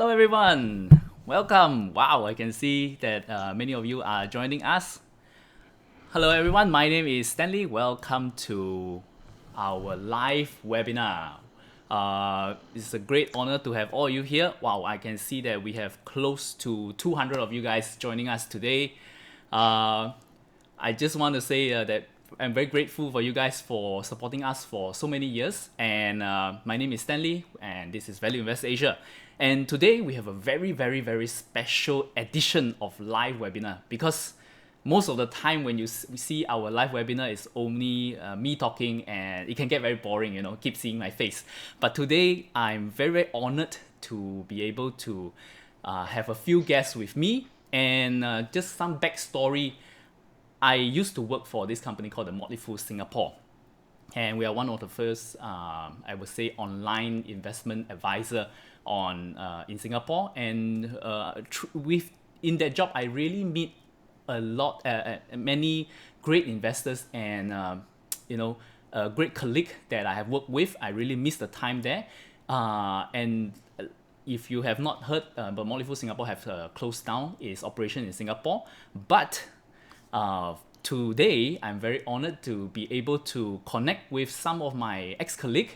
Hello, everyone. Welcome. Wow, I can see that many of you are joining us. Hello, everyone. My name is Stanley. Welcome to our live webinar. It's a great honor to have all you here. Wow, I can see that we have close to 200 of you guys joining us today. I just want to say that I'm very grateful for you guys for supporting us for so many years. And my name is Stanley, and this is Value Invest Asia. And today we have a very, very, very special edition of live webinar because most of the time when you see our live webinar is only me talking and it can get very boring, keep seeing my face. But today I'm very, very honored to be able to have a few guests with me and just some backstory. I used to work for this company called the Motley Crew Singapore, and we are one of the first, I would say, online investment advisor in Singapore. And in that job, I really meet many great investors and a great colleague that I have worked with. I really miss the time there, and if you have not heard, but Motley Crew Singapore have closed down its operation in Singapore, but today, I'm very honored to be able to connect with some of my ex-colleagues,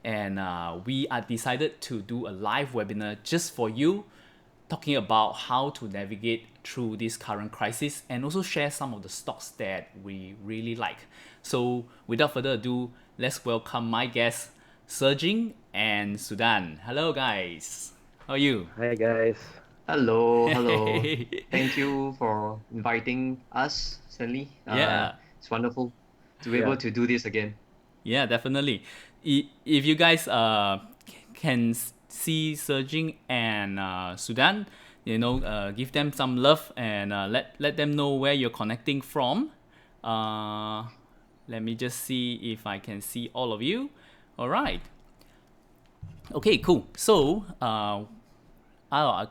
and we are decided to do a live webinar just for you, talking about how to navigate through this current crisis and also share some of the stocks that we really like. So without further ado, let's welcome my guests, Jing and Sudhan. Hello guys, how are you? Hi guys. Hello. Thank you for inviting us, Stanley. Yeah. It's wonderful to be Yeah. able to do this again. Yeah, definitely. If you guys can see Serging and Sudan, give them some love and let them know where you're connecting from. Uh, Let me just see if I can see all of you. All right. Okay, cool. So,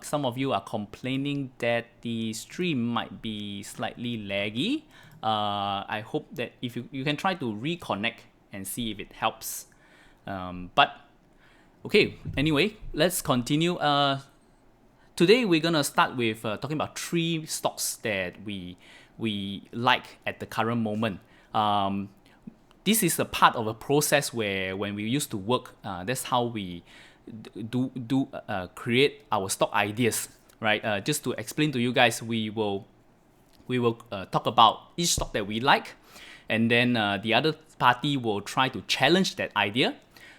some of you are complaining that the stream might be slightly laggy. I hope that if you can try to reconnect and see if it helps. But okay, anyway, let's continue. Today we're gonna start with talking about three stocks that we like at the current moment. This is a part of a process where when we used to work, that's how we create our stock ideas, right? Just to explain to you guys, we will talk about each stock that we like, and then the other party will try to challenge that idea,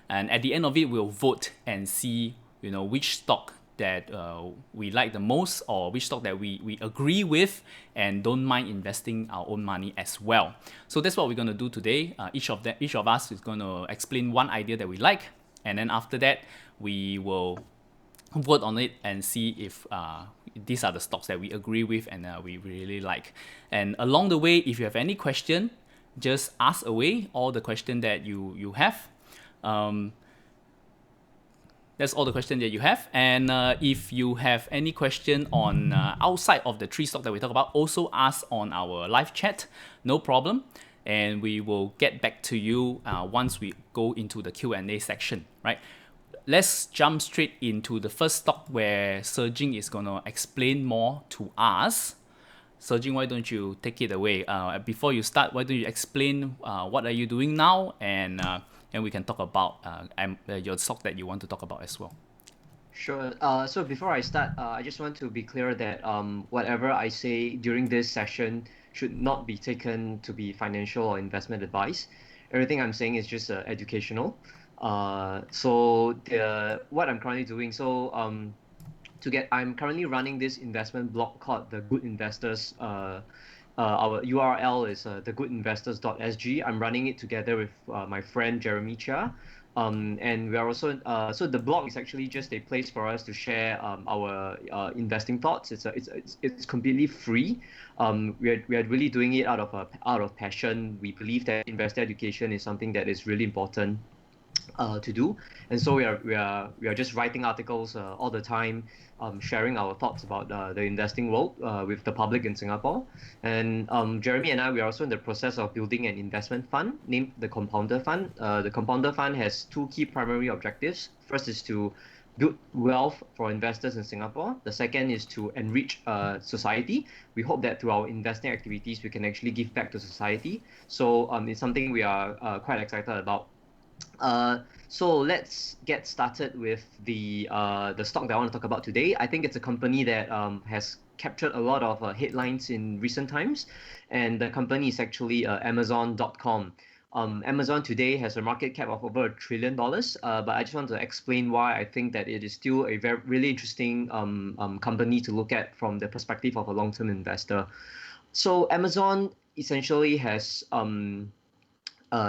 and at the end of it, we'll vote and see which stock that we like the most, or which stock that we agree with and don't mind investing our own money as well. So that's what we're going to do today. Each of us is going to explain one idea that we like, and then after that we will vote on it and see if these are the stocks that we agree with and we really like. And along the way, if you have any question, just ask away all the question that you have. That's all the question that you have. And if you have any question on outside of the three stocks that we talk about, also ask on our live chat, no problem. And we will get back to you once we go into the Q&A section, right? Let's jump straight into the first stock where Serging is going to explain more to us. Serging, why don't you take it away? Before you start, why don't you explain what are you doing now, and we can talk about your stock that you want to talk about as well. Sure. So before I start, I just want to be clear that whatever I say during this session should not be taken to be financial or investment advice. Everything I'm saying is just educational. What I'm currently doing, I'm currently running this investment blog called The Good Investors. Our URL is TheGoodInvestors.sg. I'm running it together with my friend Jeremy Chia. And we are also so the blog is actually just a place for us to share our investing thoughts. It's completely free. We are really doing it out of passion. We believe that investor education is something that is really important to do, and so we are just writing articles all the time, sharing our thoughts about the investing world with the public in Singapore. And Jeremy and we are also in the process of building an investment fund named the Compounder Fund. The Compounder Fund has two key primary objectives. First is to build wealth for investors in Singapore. The second is to enrich society. We hope that through our investing activities, we can actually give back to society. So it's something we are quite excited about. So let's get started with the stock that I want to talk about today. I think it's a company that has captured a lot of headlines in recent times, and the company is actually Amazon.com. Amazon today has a market cap of over $1 trillion, but I just want to explain why I think that it is still a very really interesting company to look at from the perspective of a long-term investor. So Amazon essentially has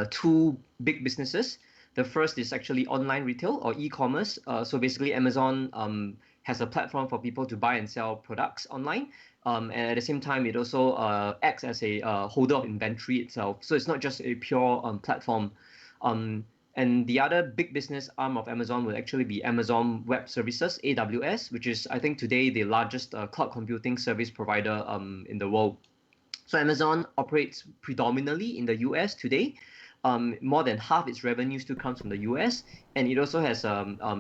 two big businesses. The first is actually online retail or e-commerce. So basically, Amazon has a platform for people to buy and sell products online. And at the same time, it also acts as a holder of inventory itself. So it's not just a pure platform. And the other big business arm of Amazon will actually be Amazon Web Services, AWS, which is, I think, today the largest cloud computing service provider in the world. So Amazon operates predominantly in the US today. More than half its revenue still comes from the US, and it also has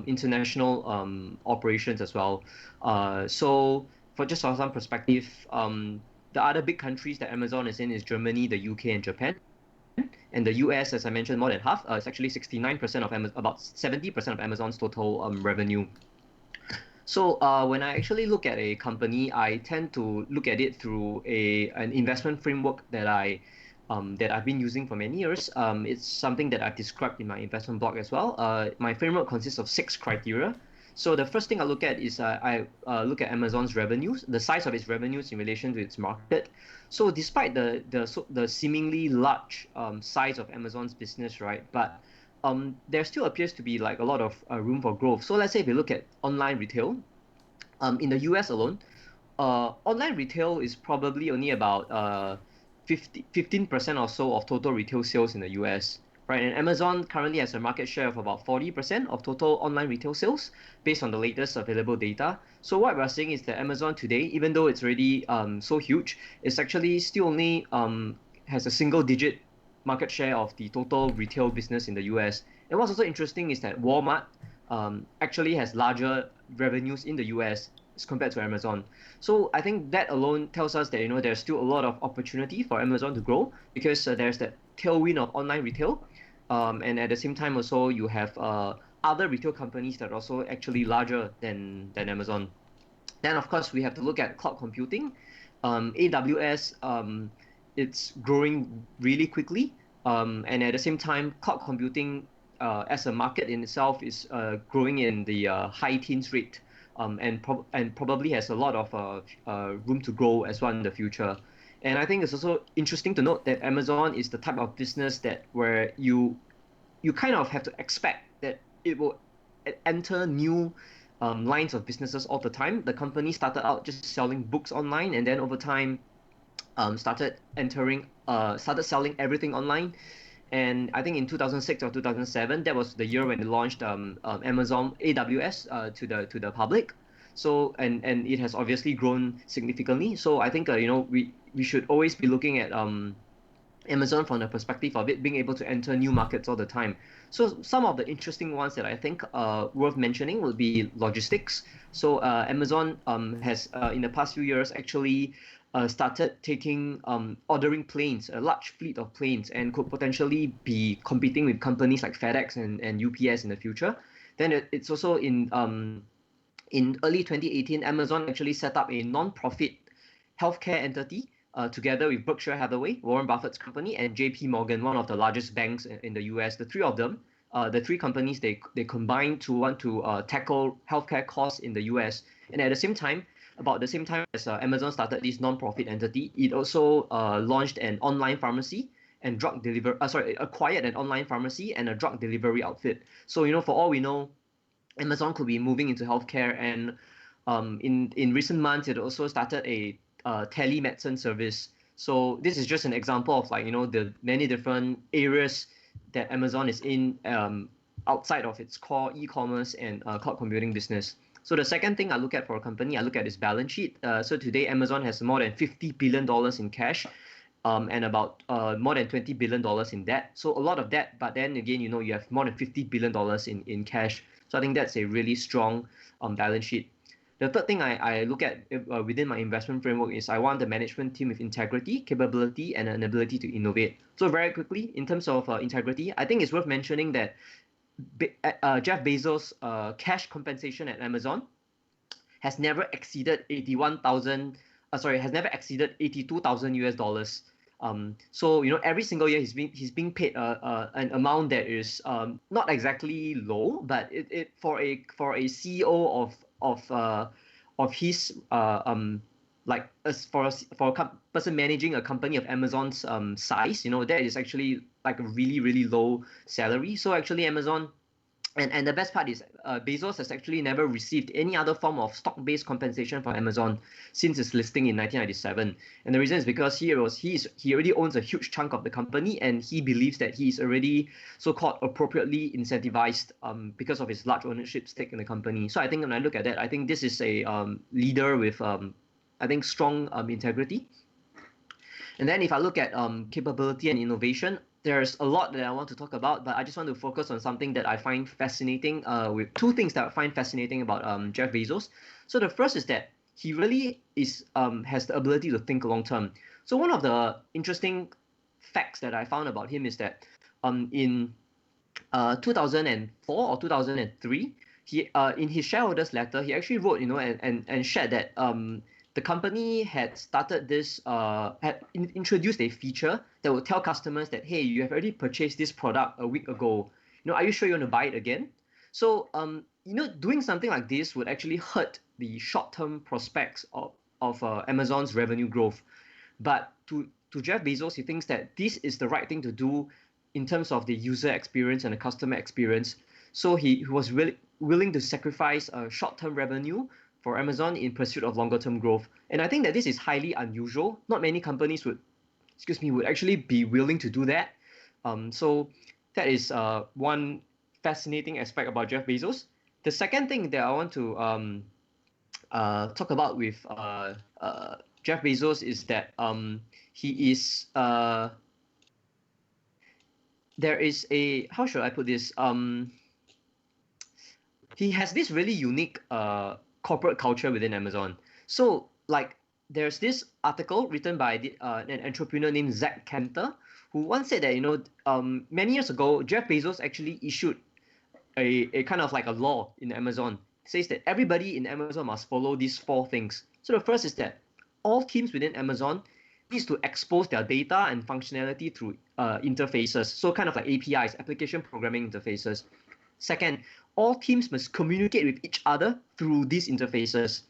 international operations as well. So for just for some perspective, the other big countries that Amazon is in is Germany, the UK, and Japan. And the US, as I mentioned, more than half. It's actually 69% of about 70% of Amazon's total revenue. So when I actually look at a company, I tend to look at it through an investment framework that I've been using for many years. It's something that I've described in my investment blog as well. My framework consists of 6 criteria. So the first thing I look at is I look at Amazon's revenues, the size of its revenues in relation to its market. So despite the seemingly large size of Amazon's business, right? But there still appears to be like a lot of room for growth. So let's say if you look at online retail, in the US alone, online retail is probably only about 15% or so of total retail sales in the US, right? And Amazon currently has a market share of about 40% of total online retail sales based on the latest available data. So what we're seeing is that Amazon today, even though it's already so huge, it's actually still only has a single digit market share of the total retail business in the US. And what's also interesting is that Walmart actually has larger revenues in the US as compared to Amazon. So I think that alone tells us that there's still a lot of opportunity for Amazon to grow because there's that tailwind of online retail, and at the same time also you have other retail companies that are also actually larger than Amazon. Then of course we have to look at cloud computing. AWS, it's growing really quickly, and at the same time, cloud computing as a market in itself is growing in the high teens rate, and probably has a lot of room to grow as well in the future. And I think it's also interesting to note that Amazon is the type of business that where you kind of have to expect that it will enter new lines of businesses all the time. The company started out just selling books online, and then over time started selling everything online. And I think in 2006 or 2007, that was the year when they launched Amazon AWS to the public. So and it has obviously grown significantly. So I think we should always be looking at Amazon from the perspective of it being able to enter new markets all the time. So some of the interesting ones that I think worth mentioning would be logistics. So Amazon has in the past few years actually started ordering planes, a large fleet of planes, and could potentially be competing with companies like FedEx and UPS in the future. Then it's also in early 2018, Amazon actually set up a non-profit healthcare entity together with Berkshire Hathaway, Warren Buffett's company, and JP Morgan, one of the largest banks in the US. The three of them, the three companies, they combined to want to tackle healthcare costs in the US. And at the same time, about the same time as Amazon started this non-profit entity, it also launched an online pharmacy and acquired an online pharmacy and a drug delivery outfit. So for all we know, Amazon could be moving into healthcare, and in recent months, it also started a telemedicine service. So this is just an example of the many different areas that Amazon is in outside of its core e-commerce and cloud computing business. So the second thing I look at for a company, I look at its balance sheet. So today, Amazon has more than $50 billion in cash, and about more than $20 billion in debt. So a lot of debt, but then again, you have more than $50 billion in cash. So I think that's a really strong balance sheet. The third thing I look at within my investment framework is I want the management team with integrity, capability, and an ability to innovate. So very quickly, in terms of integrity, I think it's worth mentioning that Jeff Bezos' cash compensation at Amazon has never exceeded 81,000. Has never exceeded 82,000 US dollars. So every single year he's being paid an amount that is not exactly low, but it for a CEO of his like as for a person managing a company of Amazon's size, that is actually like a really really low salary. So actually Amazon. And the best part is Bezos has actually never received any other form of stock-based compensation from Amazon since its listing in 1997. And the reason is because he already owns a huge chunk of the company, and he believes that he is already so-called appropriately incentivized because of his large ownership stake in the company. So I think when I look at that, I think this is a leader with I think strong integrity. And then if I look at capability and innovation, there's a lot that I want to talk about, but I just want to focus on something that I find fascinating, with two things that I find fascinating about Jeff Bezos. So the first is that he really has the ability to think long term. So one of the interesting facts that I found about him is that in 2004 or 2003, he in his shareholders letter, he actually wrote, and shared that the company had started this, introduced a feature that would tell customers that, hey, you have already purchased this product a week ago. Are you sure you want to buy it again? So, doing something like this would actually hurt the short-term prospects of Amazon's revenue growth. But to Jeff Bezos, he thinks that this is the right thing to do in terms of the user experience and the customer experience. So he was really willing to sacrifice short-term revenue for Amazon in pursuit of longer-term growth. And I think that this is highly unusual. Not many companies would actually be willing to do that. So that is one fascinating aspect about Jeff Bezos. The second thing that I want to talk about with Jeff Bezos is that he is there is a, how should I put this? He has this really unique corporate culture within Amazon. So like there's this article written by an entrepreneur named Zach Cantor, who once said that many years ago Jeff Bezos actually issued a kind of like a law in Amazon. It says that everybody in Amazon must follow these four things. So the first is that all teams within Amazon needs to expose their data and functionality through interfaces. So kind of like APIs, application programming interfaces. Second, all teams must communicate with each other through these interfaces.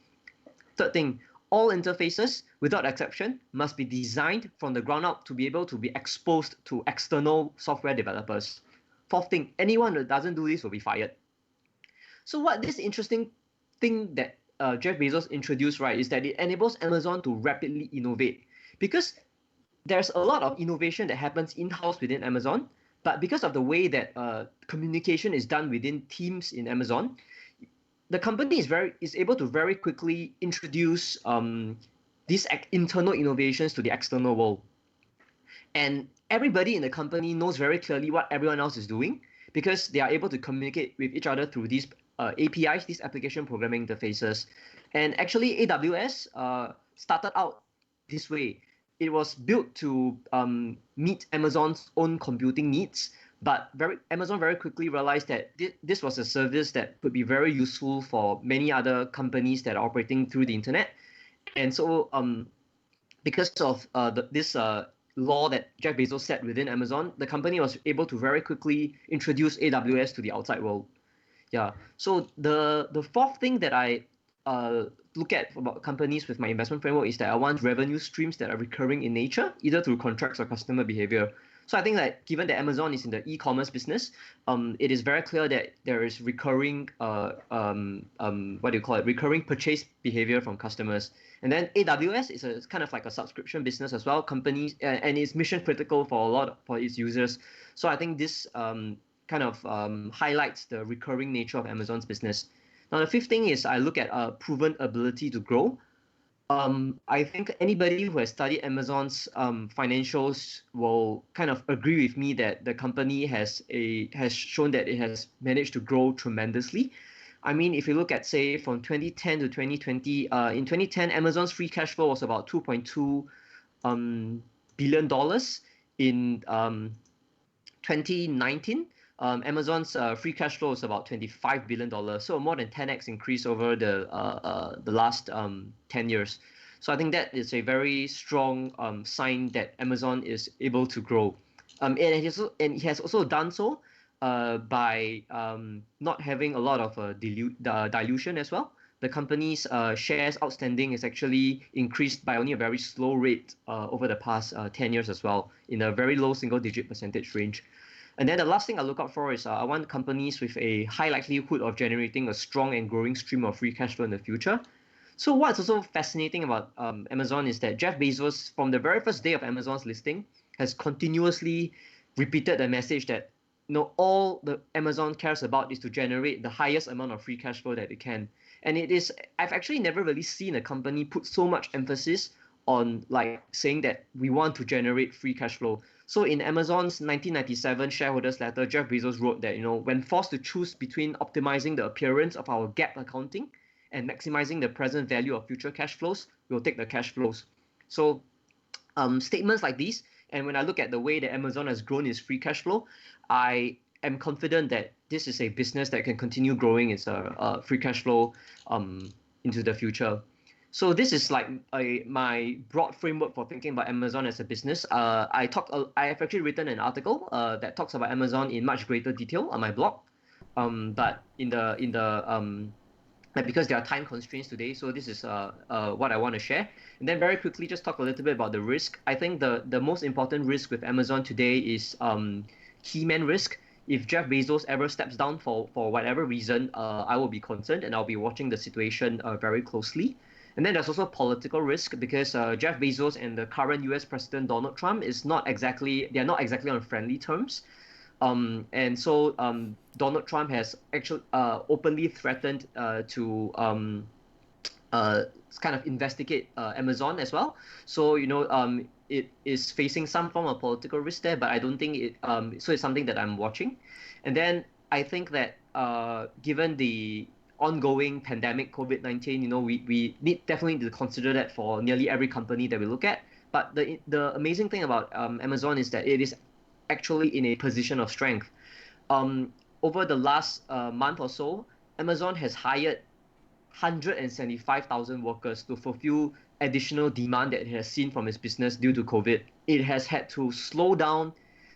Third thing, all interfaces, without exception, must be designed from the ground up to be able to be exposed to external software developers. Fourth thing, anyone that doesn't do this will be fired. So what this interesting thing that Jeff Bezos introduced, right, is that it enables Amazon to rapidly innovate. Because there's a lot of innovation that happens in-house within Amazon, but because of the way that communication is done within teams in Amazon, the company is able to very quickly introduce these internal innovations to the external world. And everybody in the company knows very clearly what everyone else is doing because they are able to communicate with each other through these APIs, these application programming interfaces. And actually, AWS started out this way. It was built to meet Amazon's own computing needs, but Amazon very quickly realized that this was a service that could be very useful for many other companies that are operating through the internet. And so because of this law that Jeff Bezos set within Amazon, the company was able to very quickly introduce AWS to the outside world. Yeah. So the fourth thing that I look at about companies with my investment framework is that I want revenue streams that are recurring in nature, either through contracts or customer behavior. So I think that given that Amazon is in the e-commerce business, it is very clear that there is recurring recurring purchase behavior from customers. And then AWS is a kind of like a subscription business as well, companies, and it's mission critical for its users. So I think this kind of highlights the recurring nature of Amazon's business. Now, the fifth thing is I look at a proven ability to grow. I think anybody who has studied Amazon's financials will kind of agree with me that the company has shown that it has managed to grow tremendously. I mean, if you look at, say, from 2010 to 2020, in 2010, Amazon's free cash flow was about 2.2 billion dollars. In 2019, Amazon's free cash flow is about $25 billion, so more than 10x increase over the last 10 years. So I think that is a very strong sign that Amazon is able to grow. And it has also done so by not having a lot of dilution as well. The company's shares outstanding is actually increased by only a very slow rate over the past 10 years as well, in a very low single-digit percentage range. And then the last thing I look out for is I want companies with a high likelihood of generating a strong and growing stream of free cash flow in the future. So what's also fascinating about Amazon is that Jeff Bezos, from the very first day of Amazon's listing, has continuously repeated the message that all the Amazon cares about is to generate the highest amount of free cash flow that it can. And I've actually never really seen a company put so much emphasis on like saying that we want to generate free cash flow. So in Amazon's 1997 shareholders letter, Jeff Bezos wrote that, when forced to choose between optimizing the appearance of our GAAP accounting and maximizing the present value of future cash flows, we'll take the cash flows. So statements like these, and when I look at the way that Amazon has grown its free cash flow, I am confident that this is a business that can continue growing its free cash flow into the future. So this is like my broad framework for thinking about Amazon as a business. I have actually written an article that talks about Amazon in much greater detail on my blog. But because there are time constraints today, so this is what I want to share. And then very quickly, just talk a little bit about the risk. I think the most important risk with Amazon today is key man risk. If Jeff Bezos ever steps down for whatever reason, I will be concerned and I'll be watching the situation very closely. And then there's also political risk because Jeff Bezos and the current U.S. President Donald Trump they're not exactly on friendly terms. And so Donald Trump has actually openly threatened to kind of investigate Amazon as well. So it is facing some form of political risk there, but I don't think it. So it's something that I'm watching, and then I think that given the ongoing pandemic COVID-19, we definitely need to consider that for nearly every company that we look at. But the amazing thing about Amazon is that it is actually in a position of strength. Over the last month or so, Amazon has hired 175,000 workers to fulfill additional demand that it has seen from its business due to COVID. It has had to slow down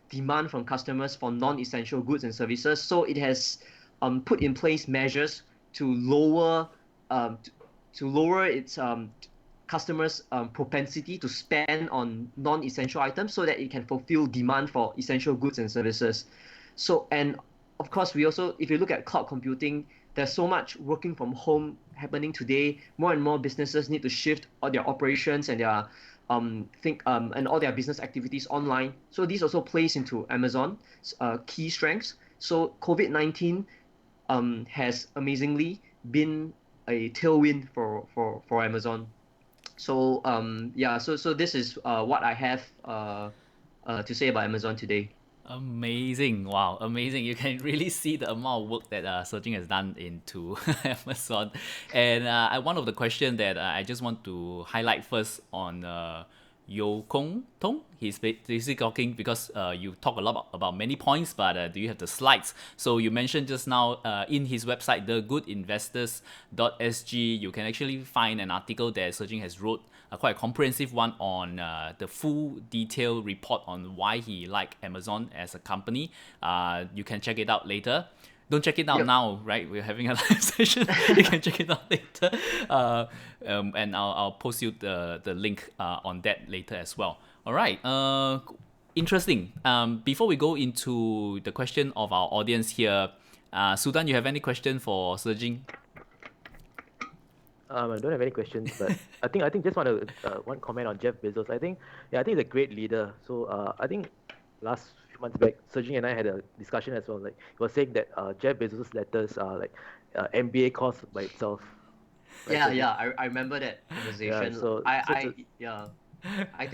demand from customers for non-essential goods and services. So it has put in place measures to lower its customers' propensity to spend on non-essential items so that it can fulfill demand for essential goods and services. So, and of course, if you look at cloud computing, there's so much working from home happening today. More and more businesses need to shift all their operations and their and all their business activities online. So this also plays into Amazon's key strengths. So COVID-19 has amazingly been a tailwind for Amazon. So so this is what I have to say about Amazon today. Amazing. Wow, amazing. You can really see the amount of work that Sudhan has done into Amazon. And one of the questions that I just want to highlight first on Yo Kong Tong. He's basically talking because you talk a lot about many points, but do you have the slides? So you mentioned just now in his website, TheGoodInvestors.sg, you can actually find an article that Sudhan has wrote, quite a comprehensive one on the full detailed report on why he liked Amazon as a company. You can check it out later. Don't check it out Yep. now, right? We're having a live session. You can check it out later, and I'll post you the link on that later as well. All right. Interesting. Before we go into the question of our audience here, Sudhan, you have any question for Sudhan? I don't have any questions, but I think just want to one comment on Jeff Bezos. I think he's a great leader. So I think last few months back, Sergey and I had a discussion as well. Like he was saying that Jeff Bezos' letters are like MBA course by itself. Right, Yeah, Sergey? yeah, I remember that Yeah. conversation. So it's a, Yeah. I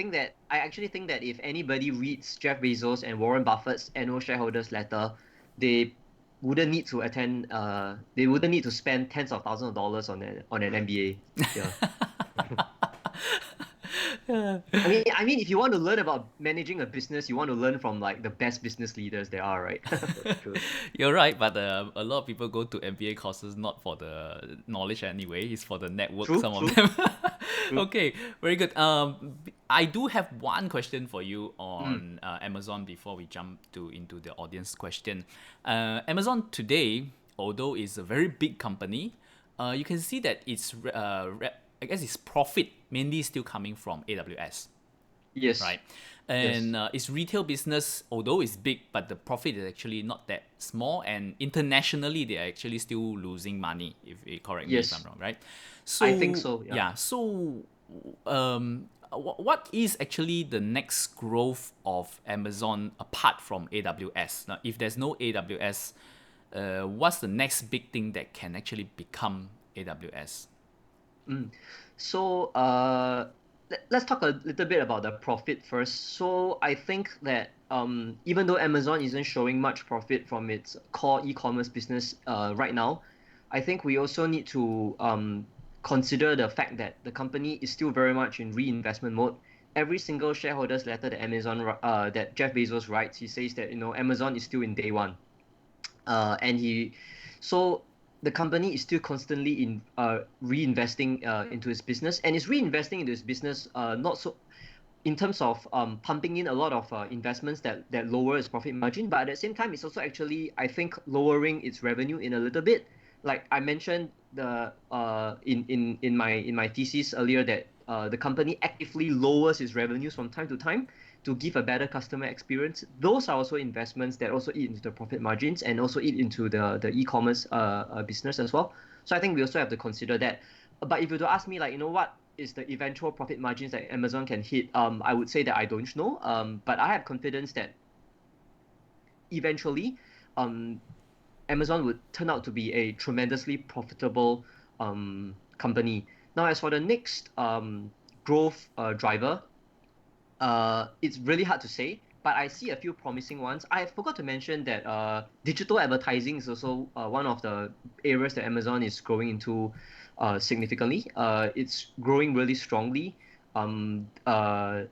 actually think that if anybody reads Jeff Bezos and Warren Buffett's annual shareholders letter, they wouldn't need to attend. They wouldn't need to spend tens of thousands of dollars on an MBA. Yeah. I mean, if you want to learn about managing a business, you want to learn from like the best business leaders there are, right? that's true. You're right, but a lot of people go to MBA courses not for the knowledge anyway. It's for the network. True, Some of true, them. true. Okay, very good. I do have one question for you Mm, on Amazon before we jump into the audience question. Amazon today, although it's a very big company, you can see that I guess its profit mainly still coming from AWS, yes, right? And yes, its retail business, although it's big, but the profit is actually not that small. And internationally, they are actually still losing money. If you correct me if I'm yes. wrong, right? I think So so. Yeah. yeah, so what is actually the next growth of Amazon apart from AWS? Now, if there's no AWS, what's the next big thing that can actually become AWS? Mm. So let's talk a little bit about the profit first. So I think that even though Amazon isn't showing much profit from its core e-commerce business right now, I think we also need to consider the fact that the company is still very much in reinvestment mode. Every single shareholders letter that that Jeff Bezos writes, he says that Amazon is still in day one, and so the company is still constantly in reinvesting into its business, and it's reinvesting into its business not so in terms of pumping in a lot of investments that lower its profit margin, but at the same time, it's also actually, I think, lowering its revenue in a little bit. Like I mentioned in my thesis earlier that the company actively lowers its revenues from time to time to give a better customer experience. Those are also investments that also eat into the profit margins and also eat into the e-commerce business as well. So I think we also have to consider that. But if you were to ask me, like, what is the eventual profit margins that Amazon can hit? I would say that I don't know. But I have confidence that eventually, um, Amazon would turn out to be a tremendously profitable company. Now, as for the next growth driver, it's really hard to say, but I see a few promising ones. I forgot to mention that digital advertising is also one of the areas that Amazon is growing into significantly. It's growing really strongly. Um, uh,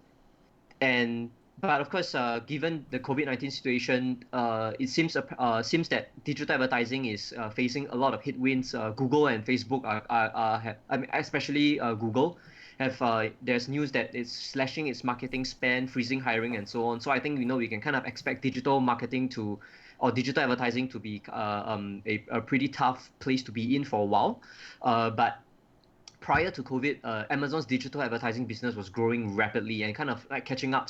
and but of course, given the COVID-19 situation, it seems that digital advertising is facing a lot of headwinds. Google and Facebook I mean, especially Google, have there's news that it's slashing its marketing spend, freezing hiring, and so on. So I think we can kind of expect digital marketing to or digital advertising to be a pretty tough place to be in for a while. But prior to COVID, Amazon's digital advertising business was growing rapidly and kind of like catching up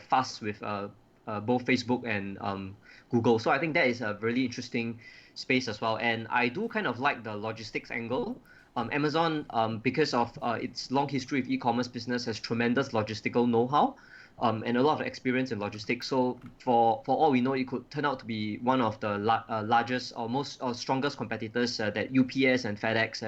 fast with both Facebook and Google. So I think that is a really interesting space as well. And I do kind of like the logistics angle. Amazon, because of its long history of e-commerce business, has tremendous logistical know-how. And a lot of experience in logistics. So for all we know, it could turn out to be one of the largest or most or strongest competitors that UPS and FedEx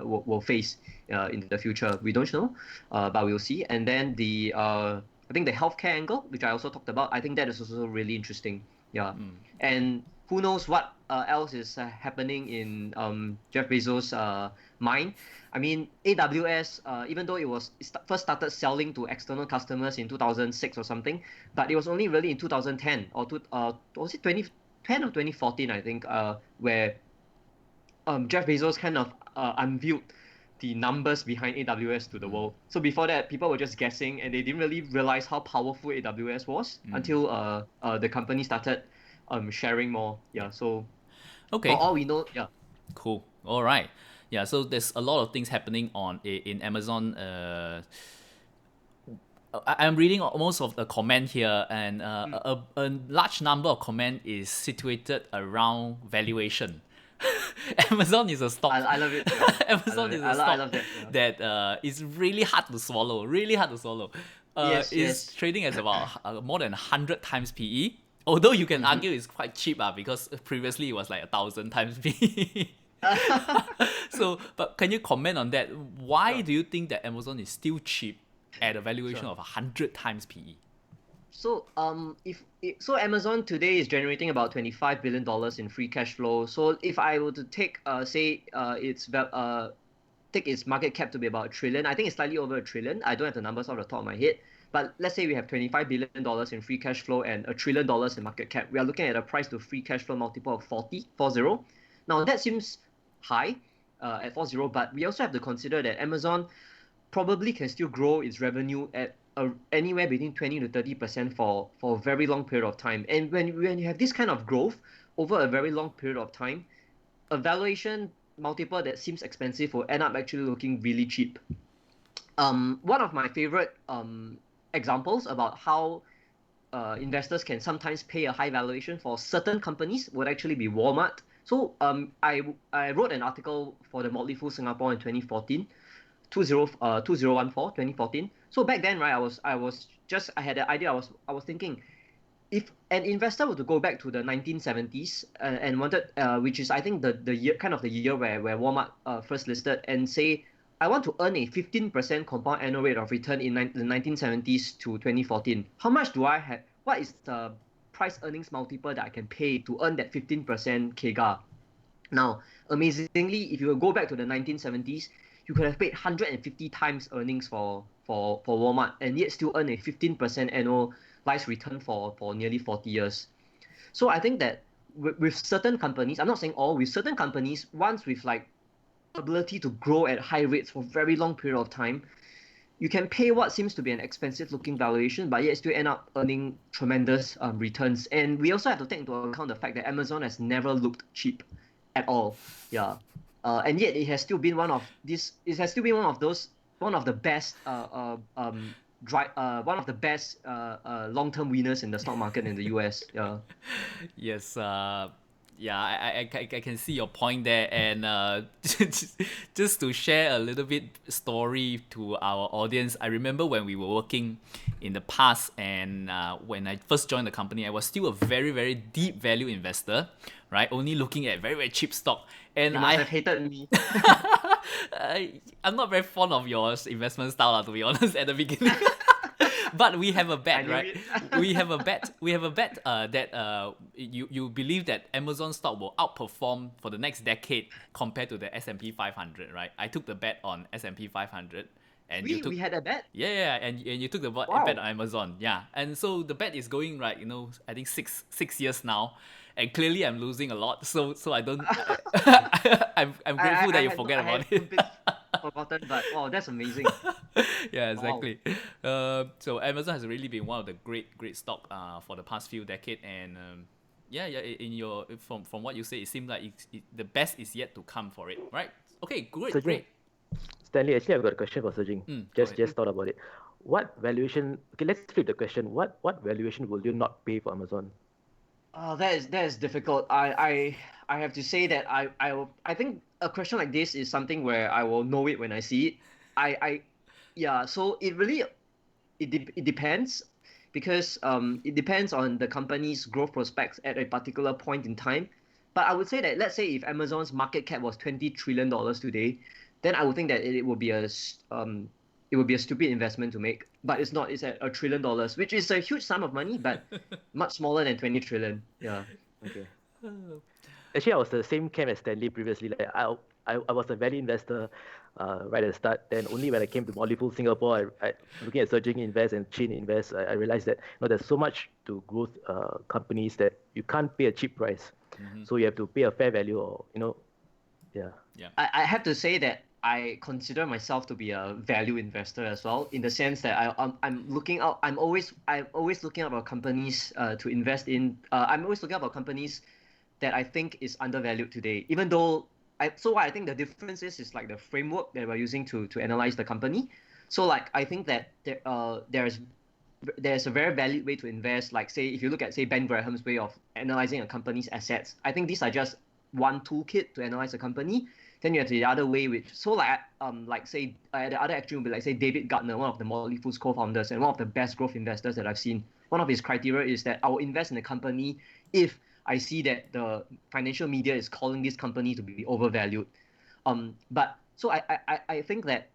will face in the future. We don't know, but we'll see. And then I think the healthcare angle, which I also talked about, I think that is also really interesting. Yeah, and who knows what else is happening in Jeff Bezos' mind. I mean, AWS, even though first started selling to external customers in 2006 or something, but it was only really in 2010 or was it 2010 or 2014, I think, where Jeff Bezos kind of unveiled the numbers behind AWS to the world. So before that, people were just guessing, and they didn't really realize how powerful AWS was until the company started sharing more. Yeah. So for Okay, all we know, yeah. cool. All right. Yeah, so there's a lot of things happening in Amazon. I'm reading most of the comment here, and a large number of comment is situated around valuation. Amazon is a stock. I love it. Yeah, I love Amazon it. is a I stock love that. Yeah. that is really hard to swallow. Really hard to swallow. Yes, Is yes. trading as about more than 100 times PE. Although you can Mm-hmm. argue it's quite cheap because previously it was like 1,000 times PE. So, but can you comment on that? Why Sure. do you think that Amazon is still cheap at a valuation Sure. of 100 times PE? So so Amazon today is generating about $25 billion in free cash flow. So if I were to take take its market cap to be about a trillion, I think it's slightly over a trillion. I don't have the numbers off the top of my head, but let's say we have $25 billion in free cash flow and $1 trillion in market cap. We are looking at a price to free cash flow multiple of 40. Now that seems high at 40, but we also have to consider that Amazon probably can still grow its revenue at anywhere between 20 to 30% for a very long period of time. And when you have this kind of growth over a very long period of time, a valuation multiple that seems expensive will end up actually looking really cheap. One of my favorite examples about how investors can sometimes pay a high valuation for certain companies would actually be Walmart. So I wrote an article for the Motley Fool Singapore in 2014, 2014. So back then, right, I had the idea. I was thinking, if an investor were to go back to the 1970s and wanted, which is I think the year kind of the year where Walmart first listed, and say I want to earn a 15% compound annual rate of return in the 1970s to 2014. How much do I have? What is the price earnings multiple that I can pay to earn that 15% CAGR? Now, amazingly, if you go back to the 1970s, you could have paid 150 times earnings for Walmart and yet still earn a 15% annualized return for nearly 40 years. So I think that with certain companies, I'm not saying all, with certain companies, once with like ability to grow at high rates for very long period of time, you can pay what seems to be an expensive looking valuation, but yet still end up earning tremendous returns. And we also have to take into account the fact that Amazon has never looked cheap at all. Yeah. And yet it has still been it has still been one of the best one of the best long-term winners in the stock market in the US. Yeah. Yes, yeah, I can see your point there, and just to share a little bit story to our audience. I remember when we were working in the past, and when I first joined the company, I was still a very deep value investor, right? Only looking at very cheap stock, and You must have hated me. I'm not very fond of your investment style, to be honest, at the beginning. But we have a I bet, knew right? it. We have a bet. We have a bet that you believe that Amazon stock will outperform for the next decade compared to the S&P 500, right? I took the bet on S&P 500, and you took, We had a bet. yeah, and you took the bet Wow. on Amazon, yeah. And so the bet is going, right. I think six years now, and clearly I'm losing a lot. So I don't. I'm grateful that you forget I about had it. completely forgotten, but wow, that's amazing. Yeah, Wow. exactly. So Amazon has really been one of the great stock for the past few decades, and yeah. In your from what you say, it seems like the best is yet to come for it, right? Okay, So Jing, great. Stanley, actually, I've got a question for Sudhan. Go Just ahead. just thought about it. What valuation? Okay, let's flip the question. What valuation will you not pay for Amazon? That is difficult. I have to say that I think a question like this is something where I will know it when I see it. I yeah. So it depends because it depends on the company's growth prospects at a particular point in time. But I would say that let's say if Amazon's market cap was $20 trillion today, then I would think that it would be a stupid investment to make. But it's not. It's at $1 trillion, which is a huge sum of money, but much smaller than 20 trillion. Yeah. Okay. Actually, I was the same camp as Stanley previously. Like I was a value investor right at the start. Then only when I came to Motley Fool Singapore, I looking at Surging Invest and Chain Invest, I realized that there's so much to growth companies that you can't pay a cheap price. So you have to pay a fair value, or yeah. Yeah. I have to say that I consider myself to be a value investor as well, in the sense that I'm looking out. I'm always looking out for companies to invest in. I'm always looking out for companies that I think is undervalued today. Even though what I think the difference is like the framework that we're using to analyze the company. So like I think that there's a very valid way to invest. Like say if you look at say Ben Graham's way of analyzing a company's assets, I think these are just one toolkit to analyze a company. Then you have the other way, which so like say at the other extreme would be like say David Gardner, one of the Motley Fool's co-founders and one of the best growth investors that I've seen. One of his criteria is that I will invest in a company if I see that the financial media is calling this company to be overvalued. But so I think that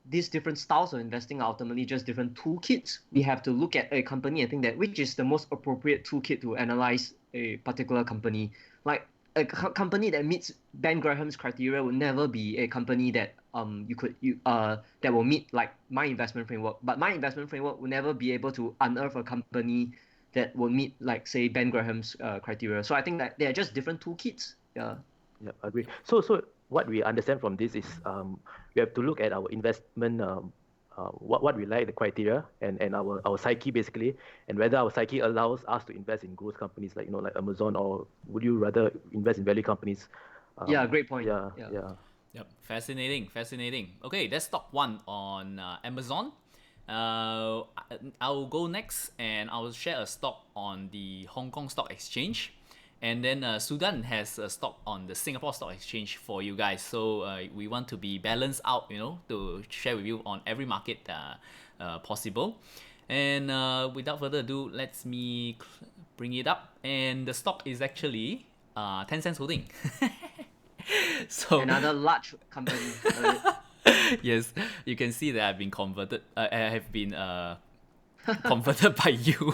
these different styles of investing are ultimately just different toolkits. We have to look at a company and think that which is the most appropriate toolkit to analyze a particular company. Like a company that meets Ben Graham's criteria would never be a company that that will meet like my investment framework. But my investment framework will never be able to unearth a company that will meet like say Ben Graham's criteria. So I think that they are just different toolkits. Yeah. Yeah, I agree. So what we understand from this is we have to look at our investment, what we like, the criteria, and our psyche basically, and whether our psyche allows us to invest in growth companies like like Amazon, or would you rather invest in value companies? Yeah, great point. Yeah, Yeah. yeah. Yep, fascinating. Okay, let's talk one on Amazon. I'll go next and I will share a stock on the Hong Kong Stock Exchange. And then Sudhan has a stock on the Singapore Stock Exchange for you guys. So we want to be balanced out, to share with you on every market possible. And without further ado, let me bring it up. And the stock is actually Tencent Holding. So Another large company. yes, you can see that I've been converted. I have been converted by you.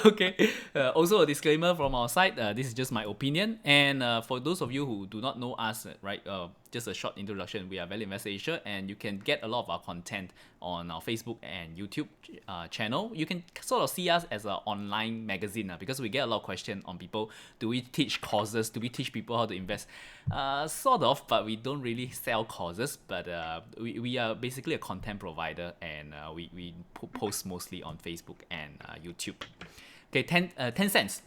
Okay. Also, a disclaimer from our side. This is just my opinion, and for those of you who do not know us, right? Just a short introduction. We are Value Investor Asia, and you can get a lot of our content on our Facebook and YouTube channel. You can sort of see us as an online magazine because we get a lot of questions on people. Do we teach courses? Do we teach people how to invest? Sort of, but we don't really sell courses. But we are basically a content provider, and we post mostly on Facebook and YouTube. Okay, 10 cents.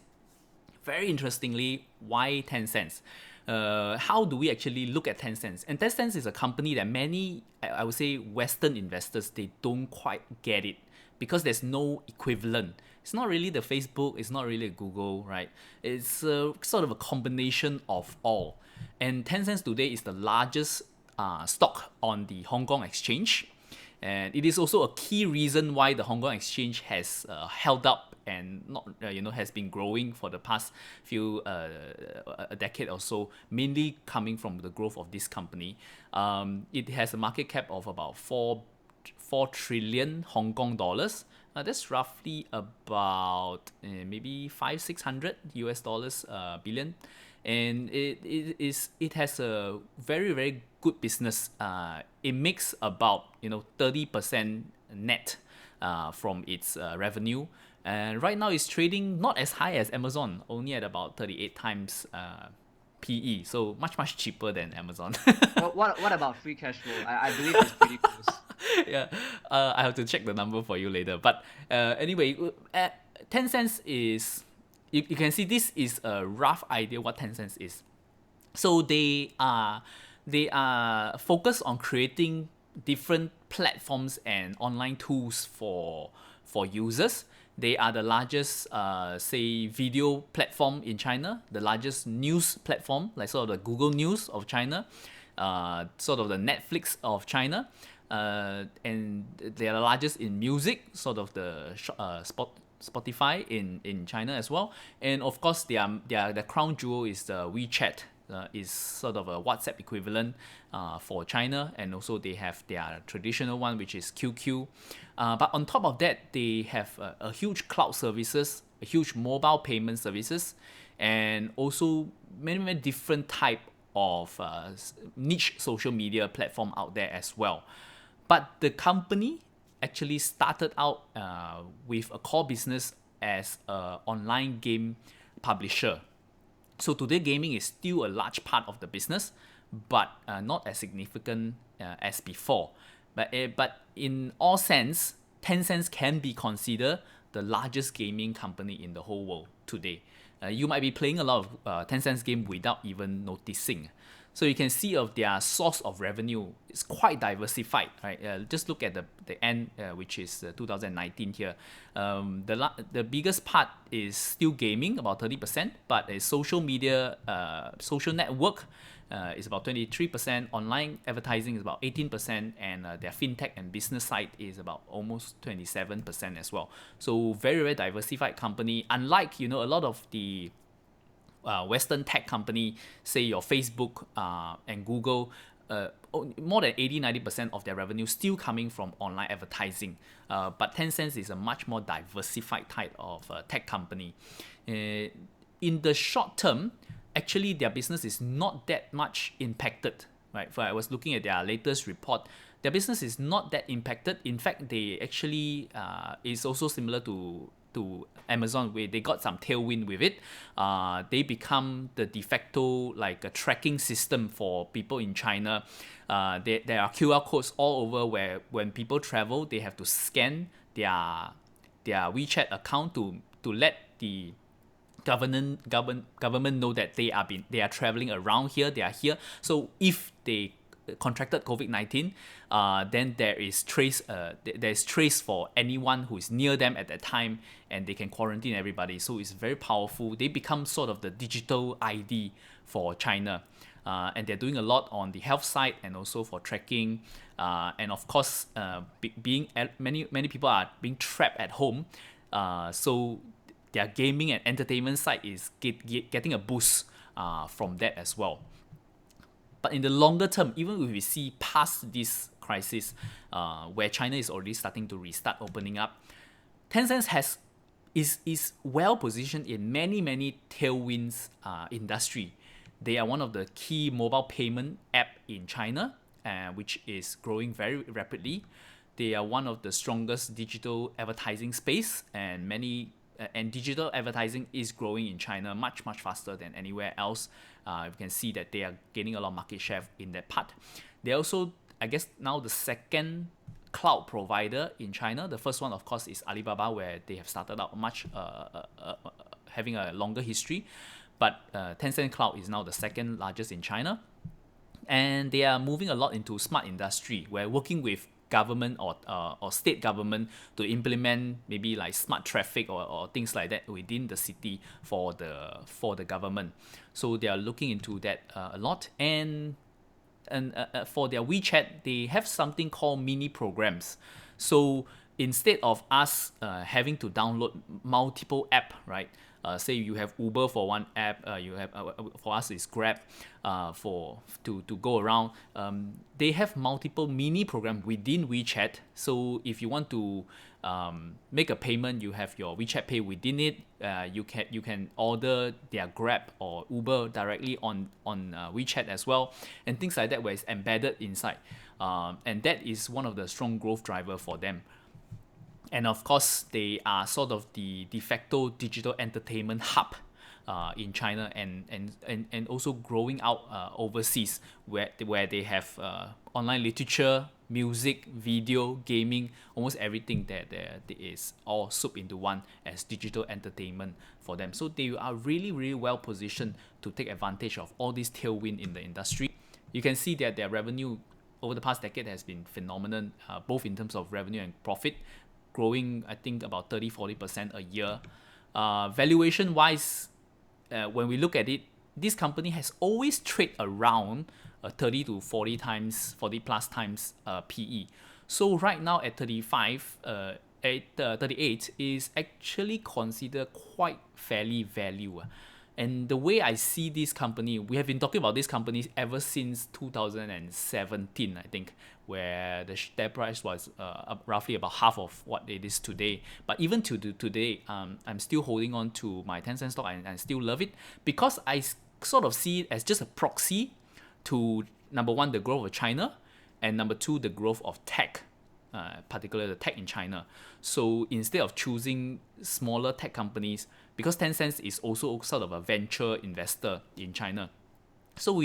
Very interestingly, why 10 cents? How do we actually look at 10 cents? And 10 cents is a company that many, I would say, Western investors, they don't quite get it because there's no equivalent. It's not really the Facebook, it's not really Google, right? It's sort of a combination of all. And 10 cents today is the largest stock on the Hong Kong Exchange. And it is also a key reason why the Hong Kong Exchange has held up and not has been growing for the past few a decade or so, mainly coming from the growth of this company. It has a market cap of about 4 trillion Hong Kong dollars. That's roughly about maybe 500-600 US dollars billion, and it has a very very good business. It makes about 30% net from its revenue, and right now it's trading not as high as Amazon, only at about 38 times PE, so much cheaper than Amazon. What about free cash flow? I believe it's pretty close. Yeah, I have to check the number for you later. But anyway, 10 cents is, you can see this is a rough idea what 10 cents is. So they are focused on creating different platforms and online tools for users. They are the largest, say, video platform in China, the largest news platform, like sort of the Google News of China, sort of the Netflix of China, and they are the largest in music, sort of the Spotify in China as well. And of course, the crown jewel is the WeChat. Is sort of a WhatsApp equivalent for China, and also they have their traditional one, which is QQ. But on top of that, they have a huge cloud services, a huge mobile payment services, and also many different type of niche social media platform out there as well. But the company actually started out with a core business as an online game publisher. So today, gaming is still a large part of the business, but not as significant as before. But in all sense, Tencent can be considered the largest gaming company in the whole world today. You might be playing a lot of Tencent's game without even noticing. So you can see of their source of revenue is quite diversified, right? Just look at the end, which is 2019 here. The biggest part is still gaming, about 30%, but a social media, social network is about 23%, online advertising is about 18%, and their fintech and business side is about almost 27% as well. So very diversified company. Unlike a lot of the Western tech company, say your Facebook and Google, more than 80-90% of their revenue still coming from online advertising. But Tencent is a much more diversified type of tech company. In the short term, actually their business is not that much impacted. Right? For I was looking at their latest report, their business is not that impacted. In fact, they actually is also similar to Amazon, where they got some tailwind with it. They become the de facto like a tracking system for people in China. There are QR codes all over where when people travel, they have to scan their WeChat account to let the government know that they are traveling around here, they are here. So if they contracted COVID-19, then there's trace for anyone who is near them at that time, and they can quarantine everybody. So it's very powerful. They become sort of the digital ID for China. And they're doing a lot on the health side and also for tracking. And of course, many people are being trapped at home. So their gaming and entertainment side is getting a boost from that as well. But in the longer term, even if we see past this crisis, where China is already starting to restart opening up, Tencent is well positioned in many tailwinds industry. They are one of the key mobile payment app in China, which is growing very rapidly. They are one of the strongest digital advertising space, and digital advertising is growing in China much faster than anywhere else. You can see that they are gaining a lot of market share in that part. They're also, I guess, now the second cloud provider in China. The first one, of course, is Alibaba, where they have started out having a longer history. But Tencent Cloud is now the second largest in China. And they are moving a lot into smart industry, where working with government or state government to implement maybe like smart traffic or things like that within the city for the government. So they are looking into that a lot. And for their WeChat, they have something called mini programs. So instead of us having to download multiple app, right? Say you have Uber for one app, you have for us is Grab, to go around. They have multiple mini program within WeChat. So if you want to make a payment, you have your WeChat Pay within it. You can order their Grab or Uber directly on WeChat as well, and things like that where it's embedded inside. And that is one of the strong growth driver for them. And of course, they are sort of the de facto digital entertainment hub in China, and also growing out overseas, where they have online literature, music, video, gaming, almost everything that is all soup into one as digital entertainment for them. So they are really well positioned to take advantage of all this tailwind in the industry. You can see that their revenue over the past decade has been phenomenal, both in terms of revenue and profit, growing, I think, about 30-40% a year. Valuation wise, when we look at it, this company has always traded around 30 to 40 times, 40 plus times PE. So right now at 38 is actually considered quite fairly value. And the way I see this company, we have been talking about this company ever since 2017, I think, where the share price was roughly about half of what it is today. But even to today, I'm still holding on to my Tencent stock, and I still love it because I sort of see it as just a proxy to, number one, the growth of China, and number two, the growth of tech, particularly the tech in China. So instead of choosing smaller tech companies, because Tencent is also sort of a venture investor in China, so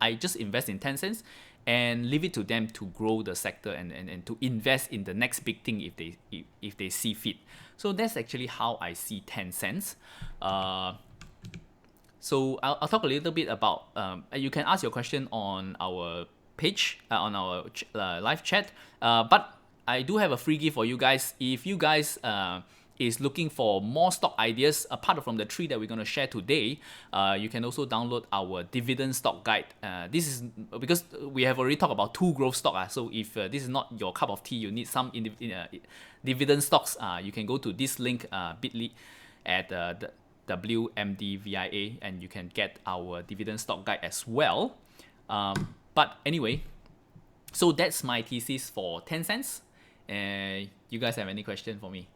I just invest in Tencent and leave it to them to grow the sector and to invest in the next big thing if they see fit. So that's actually how I see Tencent. So I'll talk a little bit about, you can ask your question on our page, on our live chat, but I do have a free gift for you guys. If you guys is looking for more stock ideas apart from the 3 that we're going to share today, you can also download our dividend stock guide. This is because we have already talked about 2 growth stock. So if this is not your cup of tea, you need some dividend stocks, you can go to this link, bit.ly at WMDVIA, and you can get our dividend stock guide as well. But anyway, so that's my thesis for Tencent. You guys have any question for me?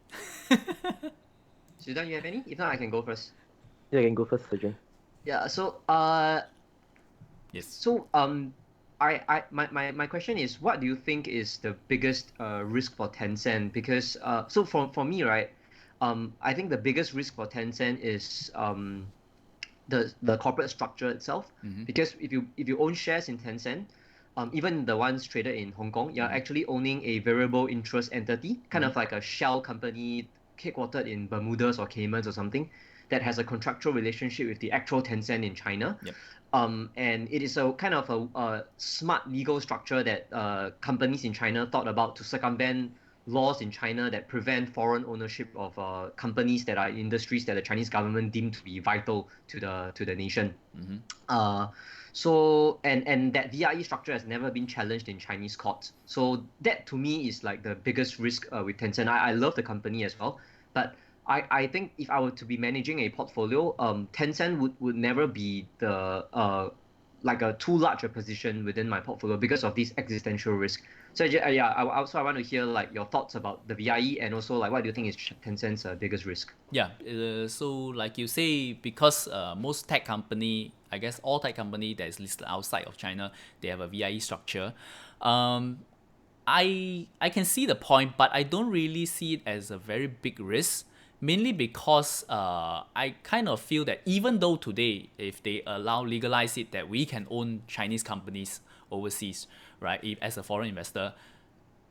Sudhan, you have any? If not, I can go first. Yeah, you can go first, Jing. Yeah. So Yes. So my question is, what do you think is the biggest risk for Tencent? Because so for me, right, I think the biggest risk for Tencent is the corporate structure itself. Because if you own shares in Tencent, even the ones traded in Hong Kong, you're actually owning a variable interest entity, kind of like a shell company headquartered in Bermudas or Caymans or something, that has a contractual relationship with the actual Tencent in China. Yep. And it is a kind of a smart legal structure that companies in China thought about to circumvent laws in China that prevent foreign ownership of companies that are in industries that the Chinese government deemed to be vital to the nation. So and that VIE structure has never been challenged in Chinese courts. So that to me is like the biggest risk with Tencent. I love the company as well, but I think if I were to be managing a portfolio, Tencent would never be the like a too large a position within my portfolio because of this existential risk. So yeah, I also I want to hear like your thoughts about the VIE, and also like what do you think is Tencent's biggest risk? Yeah, so like you say, because most tech company, I guess all tech company that is listed outside of China, they have a VIE structure. I can see the point, but I don't really see it as a very big risk. Mainly because I kind of feel that even though today, if they legalize it, that we can own Chinese companies overseas, right? If, as a foreign investor,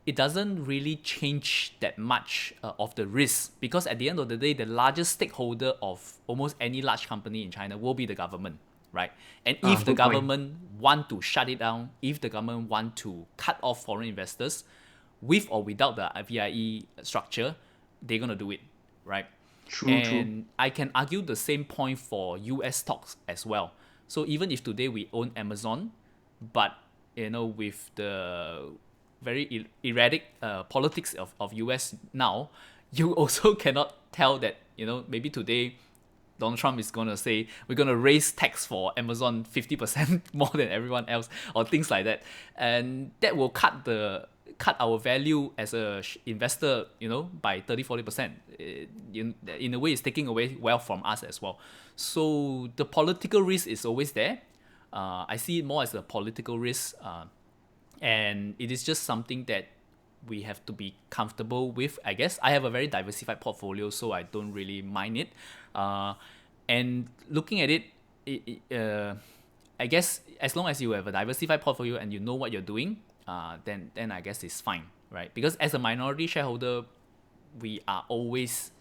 it doesn't really change that much of the risk, because at the end of the day, the largest stakeholder of almost any large company in China will be the government, right? And if the Good point. government want to shut it down, if the government want to cut off foreign investors, with or without the VIE structure, they're gonna do it, right? True. And I can argue the same point for US stocks as well. So even if today we own Amazon, but with the very erratic politics of US now, you also cannot tell that maybe today Donald Trump is gonna say we're gonna raise tax for Amazon 50% more than everyone else, or things like that, and that will cut our value as a investor, by 30-40%. In a way, it's taking away wealth from us as well. So the political risk is always there. I see it more as a political risk, and it is just something that we have to be comfortable with. I guess I have a very diversified portfolio, so I don't really mind it. And looking at it, I guess as long as you have a diversified portfolio and you know what you're doing, then I guess it's fine, right? Because as a minority shareholder, we are always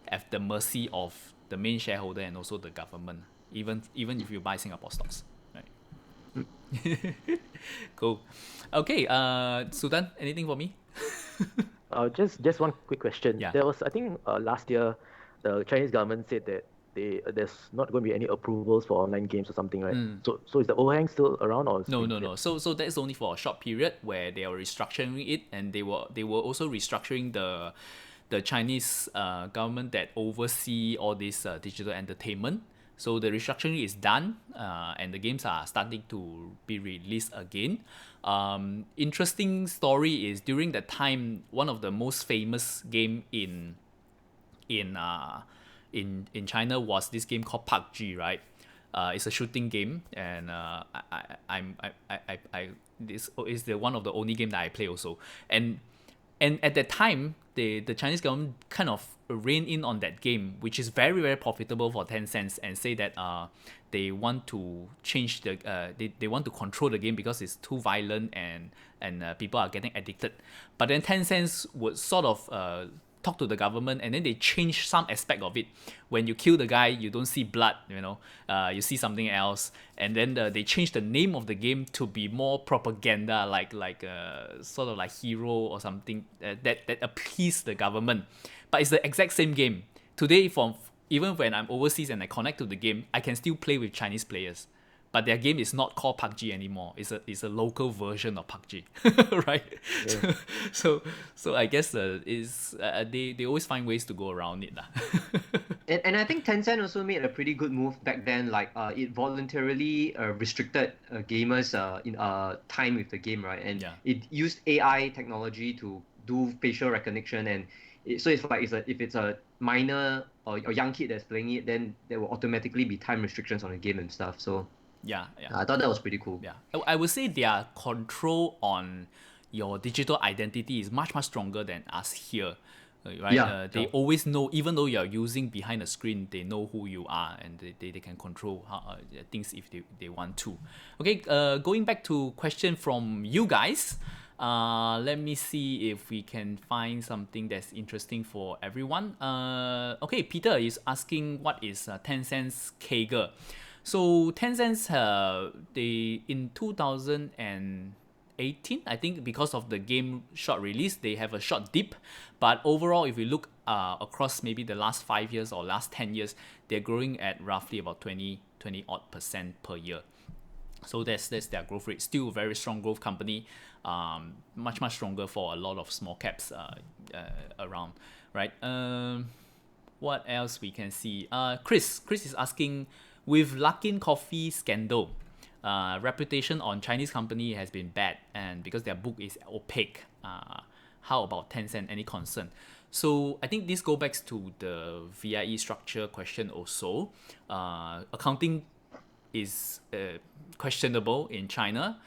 at the mercy of the main shareholder and also the government, even if you buy Singapore stocks, right? Cool. Okay, Sudhan, anything for me? Just one quick question. Yeah. There was, I think, last year, the Chinese government said that there's not going to be any approvals for online games or something, right? So is the overhang still around, or is No, it- no, no. So that's only for a short period where they are restructuring it, and they were also restructuring the Chinese government that oversee all this digital entertainment. So the restructuring is done, and the games are starting to be released again. Interesting story is during that time, one of the most famous game in China was this game called PUBG, right? It's a shooting game, and this is the one of the only game that I play also. And at that time, the Chinese government kind of reined in on that game, which is very, very profitable for Tencent, and say that they want to change they want to control the game because it's too violent, and people are getting addicted. But then Tencent would sort of talk to the government, and then they change some aspect of it. When you kill the guy, you don't see blood, you see something else. And then they change the name of the game to be more propaganda, like sort of like hero or something that appease the government. But it's the exact same game today. Even when I'm overseas and I connect to the game, I can still play with Chinese players. But their game is not called PUBG anymore. It's a local version of PUBG, right? Yeah. So I guess they always find ways to go around it, lah. And I think Tencent also made a pretty good move back then. Like it voluntarily restricted gamers in time with the game, right? And Yeah. it used AI technology to do facial recognition, and so it's like if it's a minor or young kid that's playing it, then there will automatically be time restrictions on the game and stuff. So Yeah, yeah. I thought that was pretty cool. Yeah, I would say their control on your digital identity is much stronger than us here, right? Yeah, They sure. always know, even though you're using behind the screen, they know who you are, and they can control things if they want to. Okay, going back to question from you guys. Let me see if we can find something that's interesting for everyone. Okay, Peter is asking what is Tencent's CAGR. So Tencent, they in 2018, I think because of the game short release, they have a short dip. But overall, if we look across maybe the last 5 years or last 10 years, they're growing at roughly about 20 odd percent per year. So that's their growth rate. Still a very strong growth company. Much stronger for a lot of small caps around, right? What else we can see? Chris is asking, with Luckin Coffee scandal, reputation on Chinese company has been bad, and because their book is opaque. How about Tencent? Any concern? So I think this goes back to the VIE structure question also. Accounting is questionable in China.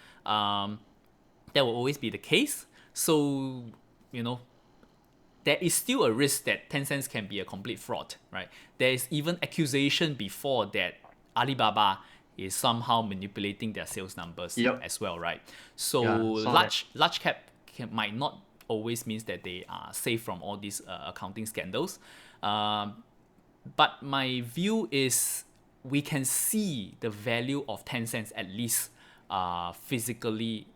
That will always be the case. So, you know, there is still a risk that Tencent can be a complete fraud, right? There is even accusation before that Alibaba is somehow manipulating their sales numbers Yep. as well, right? So Yeah, saw that. large cap might not always means that they are safe from all these accounting scandals. But my view is we can see the value of Tencent at least physically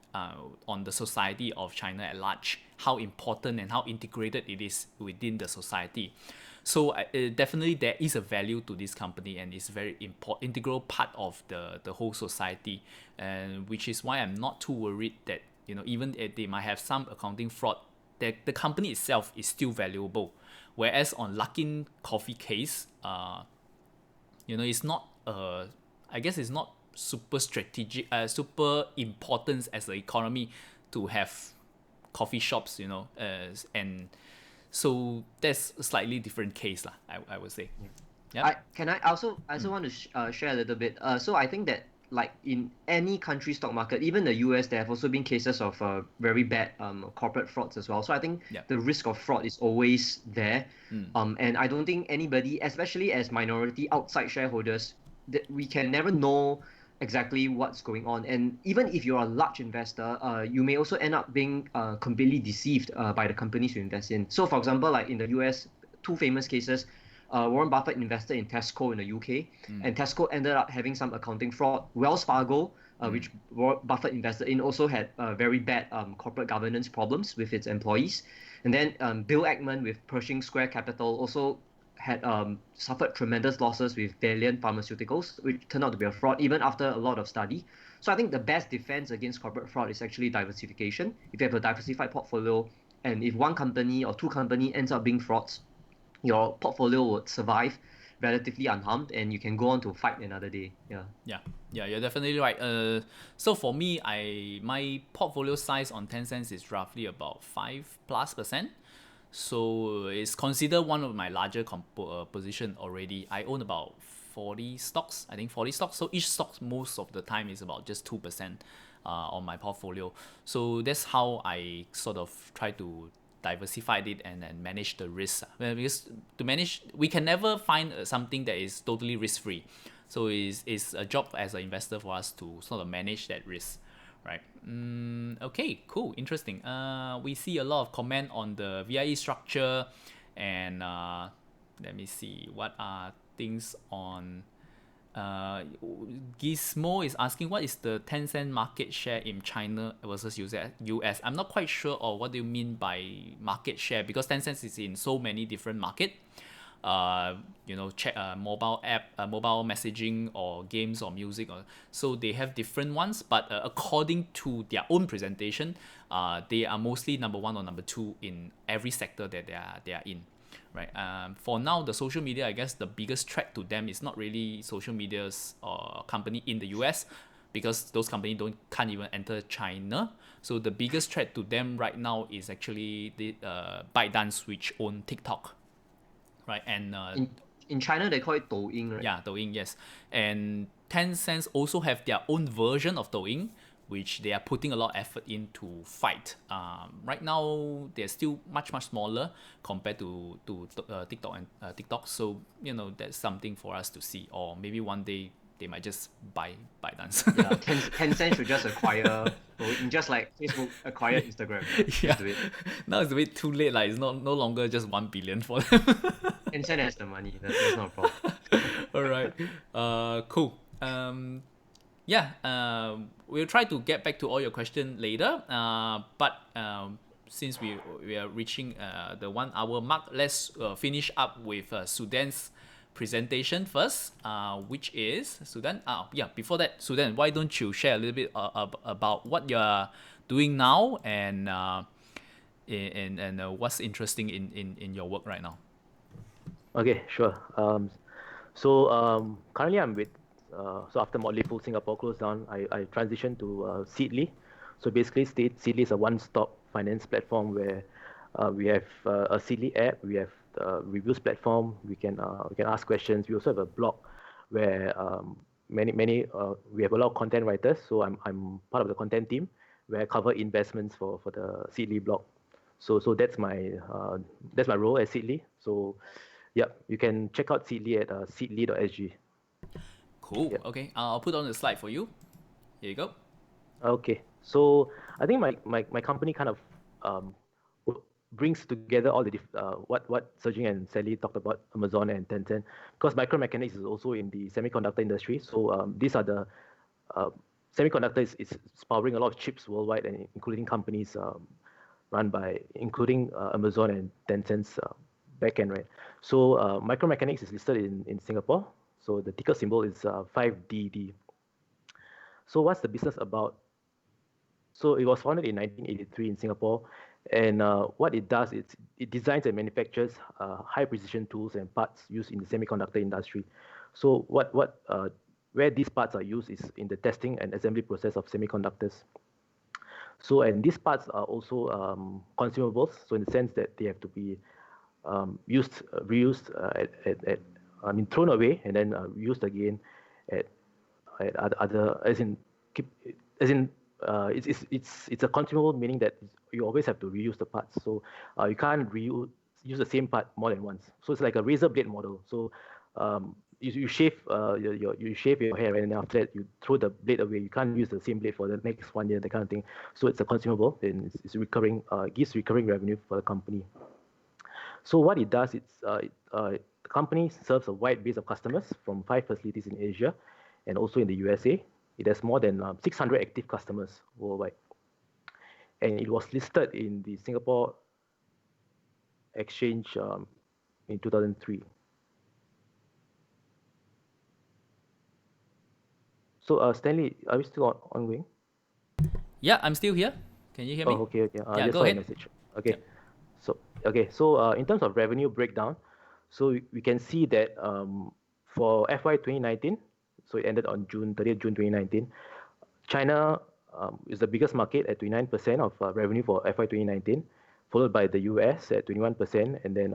on the society of China at large, how important and how integrated it is within the society. So definitely there is a value to this company, and it's very integral part of the whole society, and which is why I'm not too worried that, you know, even if they might have some accounting fraud, the company itself is still valuable. Whereas on Luckin Coffee case, you know, it's not I guess it's not super strategic, super important as the economy to have coffee shops, you know, and so that's a slightly different case lah, I would say. Yeah. I also want to share a little bit. So I think that like in any country stock market, even the US, there have also been cases of very bad corporate frauds as well. So I think Yeah. the risk of fraud is always there. And I don't think anybody, especially as minority outside shareholders, that we can never know exactly what's going on. And even if you're a large investor, you may also end up being completely deceived by the companies you invest in. So for example, like in the US, two famous cases. Warren Buffett invested in Tesco in the UK, and Tesco ended up having some accounting fraud. Wells Fargo, which Warren Buffett invested in, also had very bad corporate governance problems with its employees. And then Bill Ackman with Pershing Square Capital also had suffered tremendous losses with Valiant Pharmaceuticals, which turned out to be a fraud even after a lot of study. So I think the best defense against corporate fraud is actually diversification. If you have a diversified portfolio, and if one company or two company ends up being frauds, your portfolio would survive relatively unharmed, and you can go on to fight another day. Yeah, you're definitely right. So for me, my portfolio size on Tencent is roughly about 5+%. So it's considered one of my larger position already. I own about 40 stocks. I think 40 stocks. So each stock most of the time is about just 2% on my portfolio. So that's how I sort of try to diversify it and then manage the risk. Because to manage, we can never find something that is totally risk free. So it's a job as an investor for us to sort of manage that risk, right? Okay, cool, interesting. We see a lot of comment on the VIE structure, and let me see what are things on. Gizmo is asking what is the Tencent market share in China versus US. I'm not quite sure or what do you mean by market share, because Tencent is in so many different market. You know, check mobile app, mobile messaging, or games or music, so they have different ones. But according to their own presentation, they are mostly number one or number two in every sector that they are in. right? For now, the social media, I guess the biggest threat to them is not really social media's company in the US, because those companies can't even enter China. So the biggest threat to them right now is actually the ByteDance, which own TikTok, right? And In China, they call it Douyin, right? yeah, Douyin, yes. And Tencent also have their own version of Douyin, which they are putting a lot of effort in to fight. Right now, they're still much smaller compared to TikTok and TikTok. So that's something for us to see. Or maybe one day they might just buy ByteDance. Yeah, Tencent should just acquire Douyin, just like Facebook acquired Instagram. Yeah. Just do it. Now it's a bit too late. Like it's no longer just 1 billion for them. Tencent has the money. That's not a problem. All right. Cool. Yeah. We'll try to get back to all your questions later. But since we are reaching the 1 hour mark, let's finish up with Sudhan's presentation first, which is Sudhan. Yeah. Before that, Sudhan, why don't you share a little bit about what you're doing now and what's interesting in your work right now? Okay, sure. Currently I'm with, so after Motley Crew Singapore closed down, I transitioned to Seedly. So basically, Seedly is a one-stop finance platform where we have a Seedly app, we have the reviews platform, we can ask questions. We also have a blog where we have a lot of content writers. So I'm part of the content team where I cover investments for the Seedly blog. So that's my role at Seedly. So yeah, you can check out Seedly at seedly.sg. Cool. Yep. Okay, I'll put on the slide for you. Here you go. Okay, so I think my company kind of brings together all the what Jing and Stanley talked about, Amazon and Tencent, because Micromechanics is also in the semiconductor industry. So these are the semiconductor is powering a lot of chips worldwide, and including companies run by Amazon and Tencent's backend, right? So Micromechanics is listed in Singapore. So the ticker symbol is 5DD. So what's the business about? So it was founded in 1983 in Singapore, and what it does is it designs and manufactures high precision tools and parts used in the semiconductor industry. So where these parts are used is in the testing and assembly process of semiconductors. So, and these parts are also consumables. So in the sense that they have to be reused, thrown away and then used again at other, it's a consumable, meaning that you always have to reuse the parts. So you can't use the same part more than once. So it's like a razor blade model. So you shave you shave your hair, and then after that you throw the blade away. You can't use the same blade for the next 1 year, that kind of thing. So it's a consumable, and it's recurring. It gives recurring revenue for the company. So what it does, the company serves a wide base of customers from 5 facilities in Asia and also in the USA. It has more than 600 active customers worldwide. And it was listed in the Singapore Exchange in 2003. So Stanley, are we still ongoing? Yeah, I'm still here. Can you hear me? Oh, okay. Yeah, just go saw a ahead. message. Okay. Yep. So in terms of revenue breakdown, so we can see that for FY 2019, so it ended on 30th June 2019, China is the biggest market at 29% of revenue for FY 2019, followed by the US at 21%, and then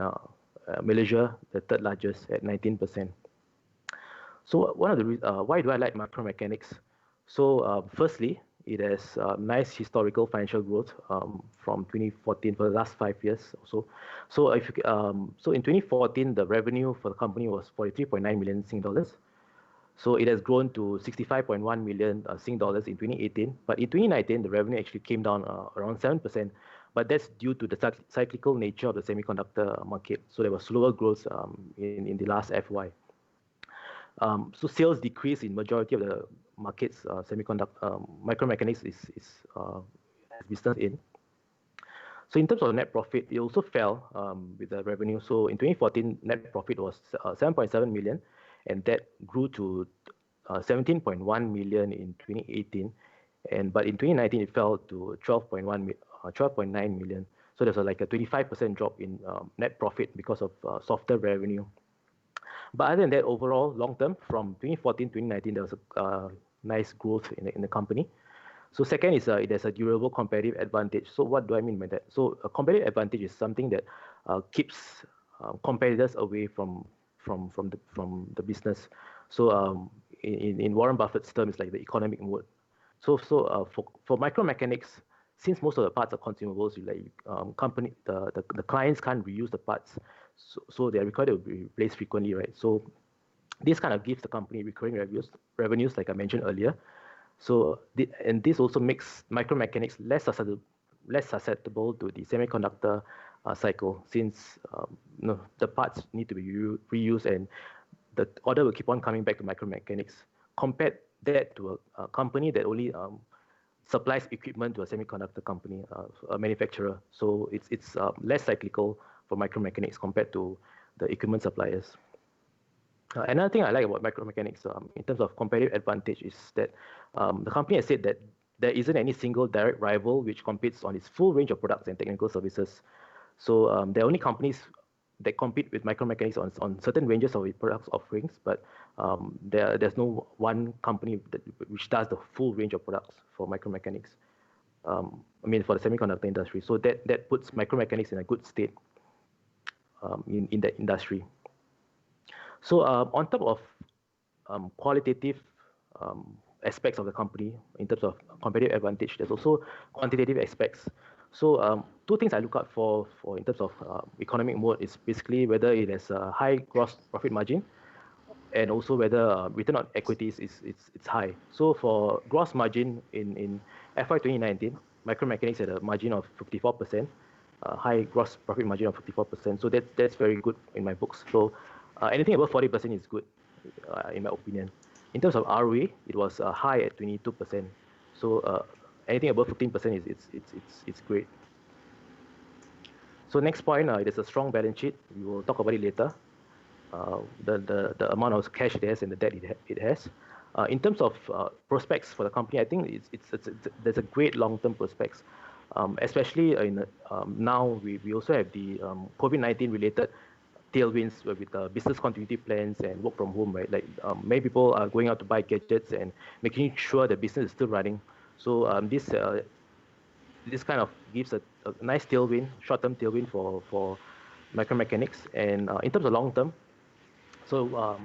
Malaysia, the third largest, at 19%. So one of the why do I like Micromechanics? So firstly, it has nice historical financial growth from 2014 for the last 5 years or so. So so in 2014, the revenue for the company was 43.9 million Sing dollars. So it has grown to 65.1 million Sing dollars in 2018. But in 2019, the revenue actually came down around 7%. But that's due to the cyclical nature of the semiconductor market. So there was slower growth in the last FY. So sales decreased in majority of the markets. Micromechanics has business in. So in terms of net profit, it also fell with the revenue. So in 2014, net profit was 7.7 million, and that grew to 17.1 million in 2018. But in 2019, it fell to 12.9 million. So there's like a 25% drop in net profit because of softer revenue. But other than that, overall, long term, from 2014 to 2019, there was a nice growth in the company. So second is it has a durable competitive advantage. So what do I mean by that? So a competitive advantage is something that keeps competitors away from the business. So in Warren Buffett's term, it's like the economic mode. So for micromechanics, since most of the parts are consumables, the clients can't reuse the parts, so they're required to be replaced frequently, right? So this kind of gives the company recurring revenues, like I mentioned earlier. So and this also makes micromechanics less susceptible to the semiconductor cycle, since the parts need to be reused, and the order will keep on coming back to micromechanics. Compared that to a company that only supplies equipment to a semiconductor company, a manufacturer. So it's less cyclical for micromechanics compared to the equipment suppliers. Another thing I like about micromechanics in terms of competitive advantage is that the company has said that there isn't any single direct rival which competes on its full range of products and technical services. So there are only companies that compete with micromechanics on certain ranges of products offerings, but there's no one company which does the full range of products for micromechanics. For the semiconductor industry. So that puts micromechanics in a good state in that industry. So on top of qualitative aspects of the company in terms of competitive advantage, there's also quantitative aspects. So two things I look out for in terms of economic mode is basically whether it has a high gross profit margin, and also whether return on equities it's high. So for gross margin in FY 2019, micromechanics had a margin of 54%, high gross profit margin of 54%. So that's very good in my books. So anything above 40% is good, in my opinion. In terms of ROE, it was high at 22%. So anything above 15% it's great. So next point, it is a strong balance sheet. We will talk about it later. The amount of cash it has and the debt it has. In terms of prospects for the company, I think there's a great long-term prospects, especially now we also have the COVID-19 related tailwinds with business continuity plans and work from home, right? Like many people are going out to buy gadgets and making sure the business is still running. So this kind of gives a nice tailwind, short-term tailwind for micromechanics. And in terms of long-term, so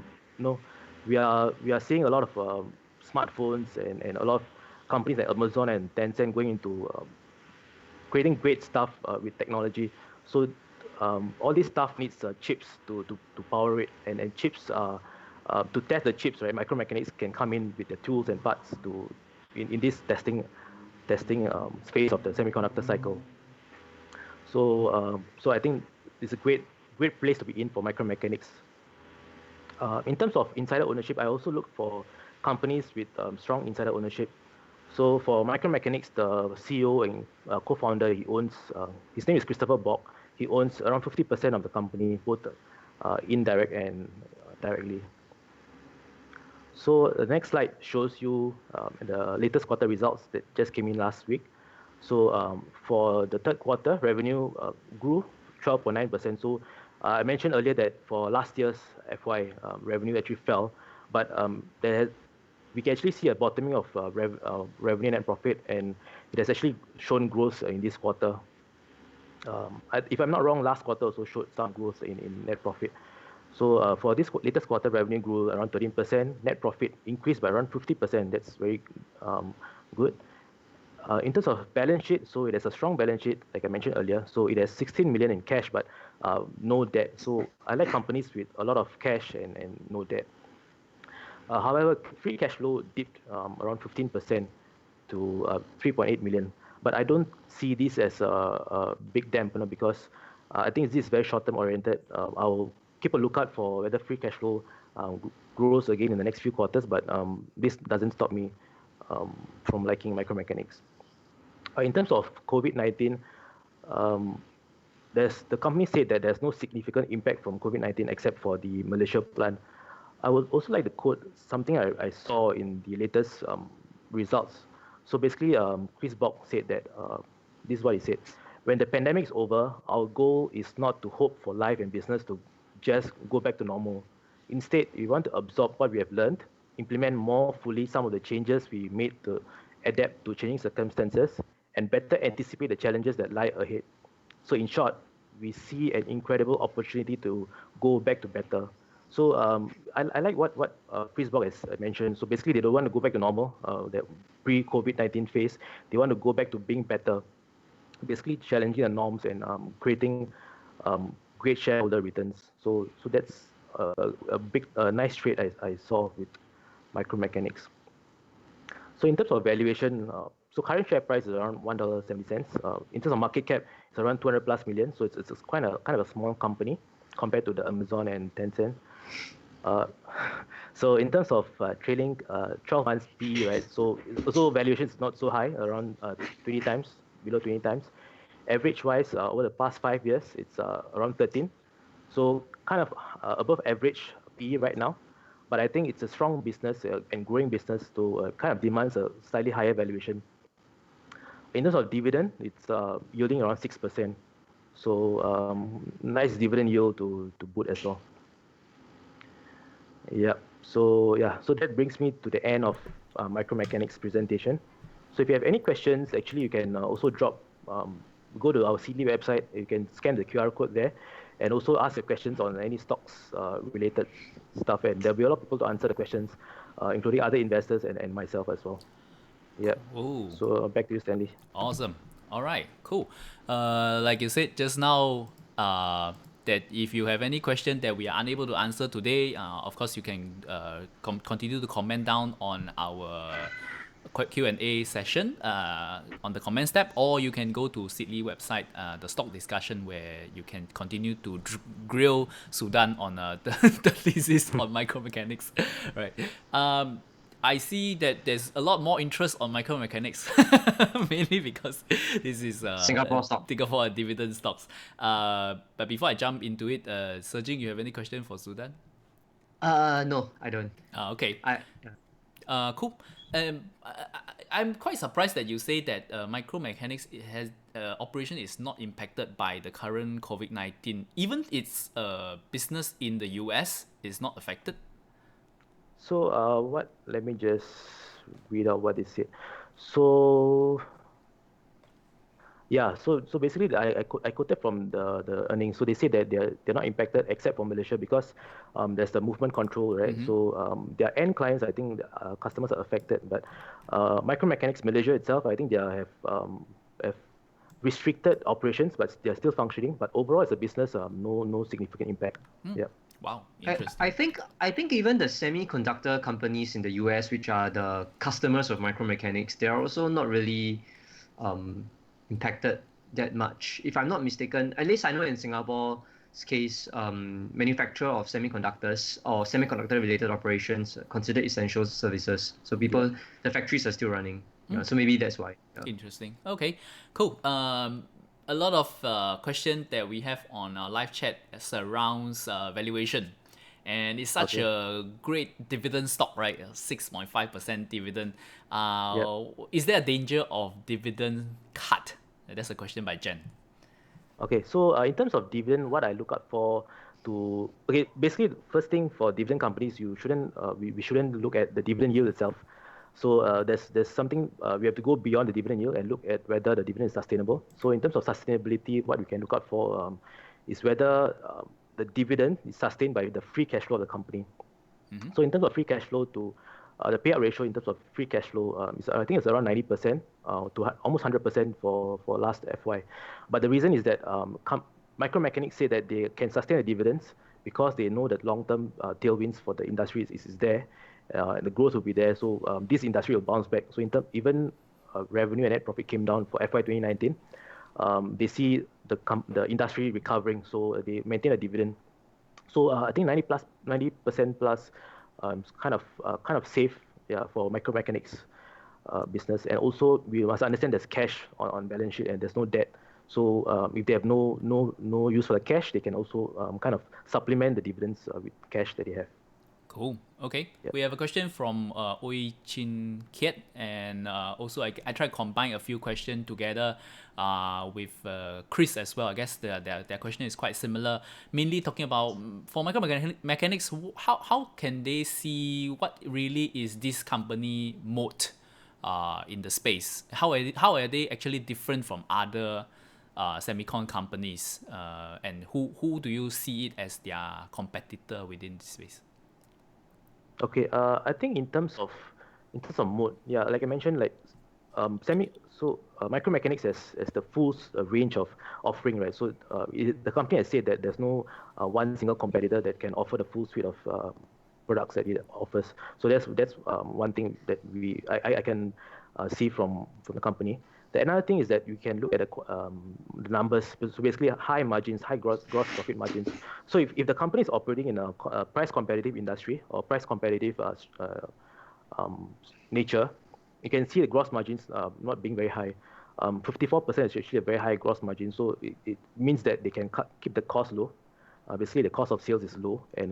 we are seeing a lot of smartphones and a lot of companies like Amazon and Tencent going into creating great stuff with technology. So all this stuff needs chips to power it, and chips to test the chips, right? Micromechanics can come in with the tools and parts in this testing phase of the semiconductor cycle. So I think it's a great place to be in for micromechanics. In terms of insider ownership, I also look for companies with strong insider ownership. So for micromechanics, the CEO and co-founder, his name is Christopher Bock. He owns around 50% of the company, both indirect and directly. So the next slide shows you the latest quarter results that just came in last week. So for the third quarter, revenue grew 12.9%. So I mentioned earlier that for last year's FY, revenue actually fell, but we can actually see a bottoming of revenue and net profit, and it has actually shown growth in this quarter. If I'm not wrong, last quarter also showed some growth in net profit. So for this latest quarter, revenue grew around 13%, net profit increased by around 50%. That's very good. In terms of balance sheet, so it has a strong balance sheet, like I mentioned earlier. So it has 16 million in cash, but no debt. So I like companies with a lot of cash and no debt. However, free cash flow dipped around 15% to 3.8 million. But I don't see this as a big dampener, because I think this is very short-term oriented. I'll keep a lookout for whether free cash flow grows again in the next few quarters, but this doesn't stop me from liking micromechanics. In terms of COVID-19, the company said that there's no significant impact from COVID-19 except for the Malaysia plant. I would also like to quote something I saw in the latest results. So basically, Chris Bock said that this is what he said: when the pandemic is over, our goal is not to hope for life and business to just go back to normal. Instead, we want to absorb what we have learned, implement more fully some of the changes we made to adapt to changing circumstances, and better anticipate the challenges that lie ahead. So in short, we see an incredible opportunity to go back to better. So I like what Chris Bock has mentioned. So basically, they don't want to go back to normal, that pre-COVID-19 phase. They want to go back to being better, basically challenging the norms and creating great shareholder returns. So that's a nice trade I saw with Micromechanics. So in terms of valuation, so current share price is around $1.70. In terms of market cap, it's around 200 plus million. So it's kind of a small company compared to the Amazon and Tencent. So in terms of trailing 12 months PE, right? So also valuation is not so high, around 20 times, below 20 times. Average wise, over the past 5 years, it's around 13. So kind of above average PE right now. But I think it's a strong business and growing business to kind of demands a slightly higher valuation. In terms of dividend, it's yielding around 6%. So nice dividend yield to boot as well. Yeah. So that brings me to the end of Micromechanics presentation. So if you have any questions, actually you can also drop, go to our CD website. You can scan the QR code there, and also ask your questions on any stocks related stuff. And there'll be a lot of people to answer the questions, including other investors and myself as well. Yeah. Ooh. So back to you, Stanley. Awesome. All right, cool. Like you said just now, that if you have any question that we are unable to answer today, of course you can continue to comment down on our Q&A session on the comments tab, or you can go to Sidley website, the stock discussion, where you can continue to grill Sudhan on the thesis on micromechanics, right? I see that there's a lot more interest on micromechanics, mainly because this is Singapore stock. Singapore dividend stocks. But before I jump into it, Jing, you have any question for Sudhan? No, I don't. Okay. Yeah. Cool. I'm quite surprised that you say that micromechanics has operation is not impacted by the current COVID-19. Even its business in the US is not affected. So let me just read out what they said. So yeah, so basically I quoted from the earnings. So they say that they're not impacted except for Malaysia because there's the movement control, right? So their end clients, I think customers are affected, but Micromechanics Malaysia itself, I think they have restricted operations, but they're still functioning. But overall, as a business, no significant impact. Yeah. Wow, I interesting. think even the semiconductor companies in the US, which are the customers of Micromechanics, they are also not really impacted that much. If I'm not mistaken, at least I know in Singapore's case, manufacturer of semiconductors or semiconductor-related operations considered essential services. So people, the factories are still running. So maybe that's why. Interesting. Okay, cool. A lot of questions that we have on our live chat surrounds valuation, and it's such a great dividend stock, right? 6.5% dividend. Is there a danger of dividend cut? That's a question by Jen. Okay, so in terms of dividend, what I look out for basically the first thing for dividend companies, you shouldn't we shouldn't look at the dividend yield itself. So there's something we have to go beyond the dividend yield and look at whether the dividend is sustainable. So in terms of sustainability, what we can look out for is whether the dividend is sustained by the free cash flow of the company. So in terms of free cash flow to the payout ratio in terms of free cash flow, I think it's around 90% to almost 100% for last FY. But the reason is that Micromechanics say that they can sustain the dividends because they know that long-term tailwinds for the industry is there. And the growth will be there, so this industry will bounce back. So in terms, even revenue and net profit came down for FY 2019. They see the industry recovering, so they maintain a dividend. So I think 90% plus kind of safe, for Micromechanics business. And also we must understand there's cash on balance sheet and there's no debt. So if they have no use for the cash, they can also kind of supplement the dividends with cash that they have. Cool. Okay. Yeah. We have a question from Oi Chin Kiet, and also I try to combine a few questions together with Chris as well. I guess their question is quite similar, mainly talking about for mechanics, how can they see what really is this company moat in the space? How are they actually different from other semicon companies, and who do you see it as their competitor within this space? Okay. I think in terms of mode, yeah, like I mentioned, like micromechanics has the full range of offering, right? So the company has said that there's no one single competitor that can offer the full suite of products that it offers. So that's one thing that I can see from the company. The another thing is that you can look at the numbers. So basically, high margins, high gross profit margins. So if the company is operating in a price competitive industry or price competitive nature, you can see the gross margins not being very high. 54% is actually a very high gross margin. So it means that they can keep the cost low. Basically, the cost of sales is low, and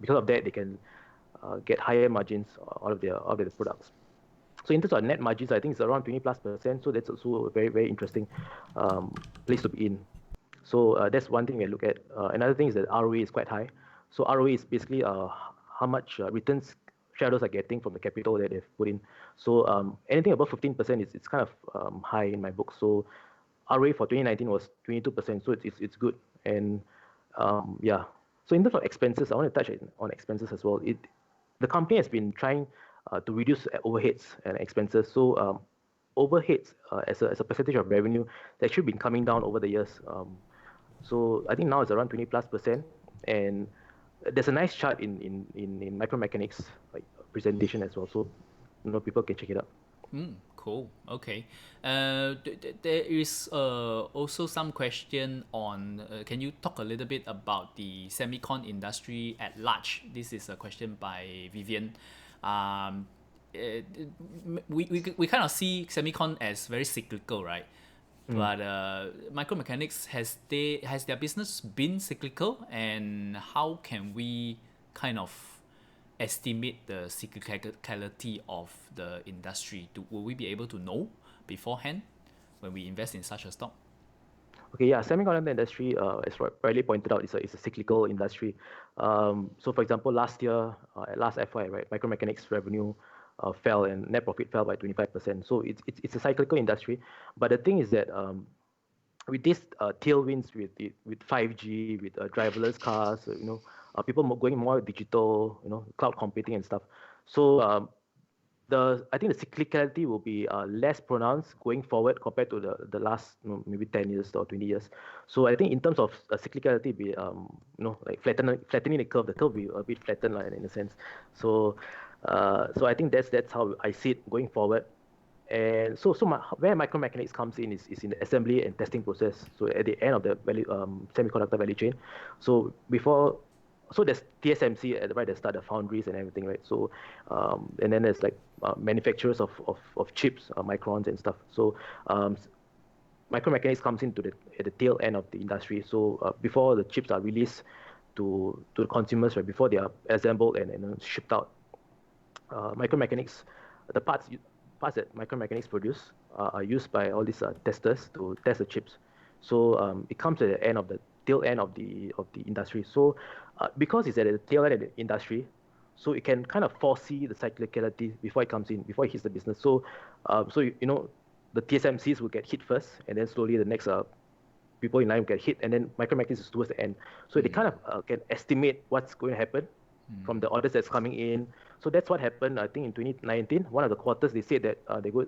because of that, they can get higher margins out of their products. So in terms of net margins, I think it's around 20+%. So that's also a very, very interesting place to be in. So that's one thing we look at. Another thing is that ROE is quite high. So ROE is basically how much returns shareholders are getting from the capital that they've put in. So anything above 15% it's kind of high in my book. So ROE for 2019 was 22%. So it's good. And yeah. So in terms of expenses, I want to touch on expenses as well. The company has been trying to reduce overheads and expenses. So overheads as a percentage of revenue, that should be coming down over the years. So I think now it's around 20+%, and there's a nice chart in micromechanics like presentation as well. So people can check it out. Cool. Okay. There is also some question on. Can you talk a little bit about the semicon industry at large? This is a question by Vivian. We kind of see semicon as very cyclical, right? But micromechanics, has their business been cyclical, and how can we kind of estimate the cyclicality of the industry? Will we be able to know beforehand when we invest in such a stock? Okay, yeah, semiconductor industry, as rightly pointed out, is a cyclical industry. So, for example, last year, last FY, right, micromechanics revenue fell and net profit fell by 25%. So it's a cyclical industry. But the thing is that with these tailwinds with 5G, with driverless cars, people going more digital, cloud computing and stuff. So I think the cyclicality will be less pronounced going forward compared to the last maybe 10 years or 20 years. So I think in terms of cyclicality, be like flattening the curve will be a bit flattened in a sense. So I think that's how I see it going forward. And where micromechanics comes in is in the assembly and testing process. So at the end of the semiconductor value chain. So there's TSMC at the start, the foundries and everything, right? So and then there's like manufacturers of chips, microns and stuff. So micromechanics comes at the tail end of the industry. So before the chips are released to the consumers, right, before they are assembled and shipped out, micromechanics, the parts that micromechanics produce are used by all these testers to test the chips. So it comes at the tail end of the industry. So because it's at the tail end of the industry, so it can kind of foresee the cyclicality before it comes in, before it hits the business. So the TSMCs will get hit first, and then slowly the next people in line will get hit, and then micromechanics is towards the end. So they kind of can estimate what's going to happen from the orders that's coming in. So that's what happened, I think, in 2019. One of the quarters, they said that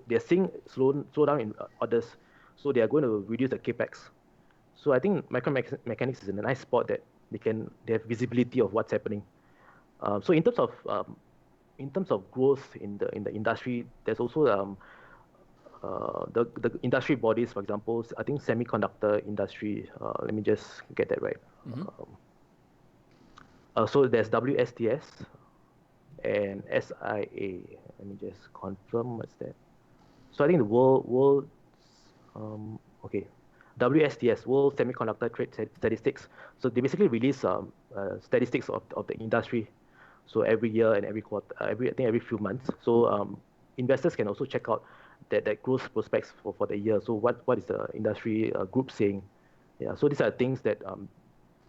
they're seeing slowdown in orders. So they are going to reduce the capex. So I think micromechanics is in a nice spot that they have visibility of what's happening. So in terms of growth in the industry, there's also the industry bodies, for example. I think semiconductor industry. Let me just get that right. So there's WSTS and SIA. Let me just confirm what's that. So I think the world WSTS, World Semiconductor Trade Statistics. So they basically release statistics of the industry. So every year and every quarter, I think every few months. So investors can also check out that growth prospects for the year. So what is the industry group saying? Yeah. So these are things that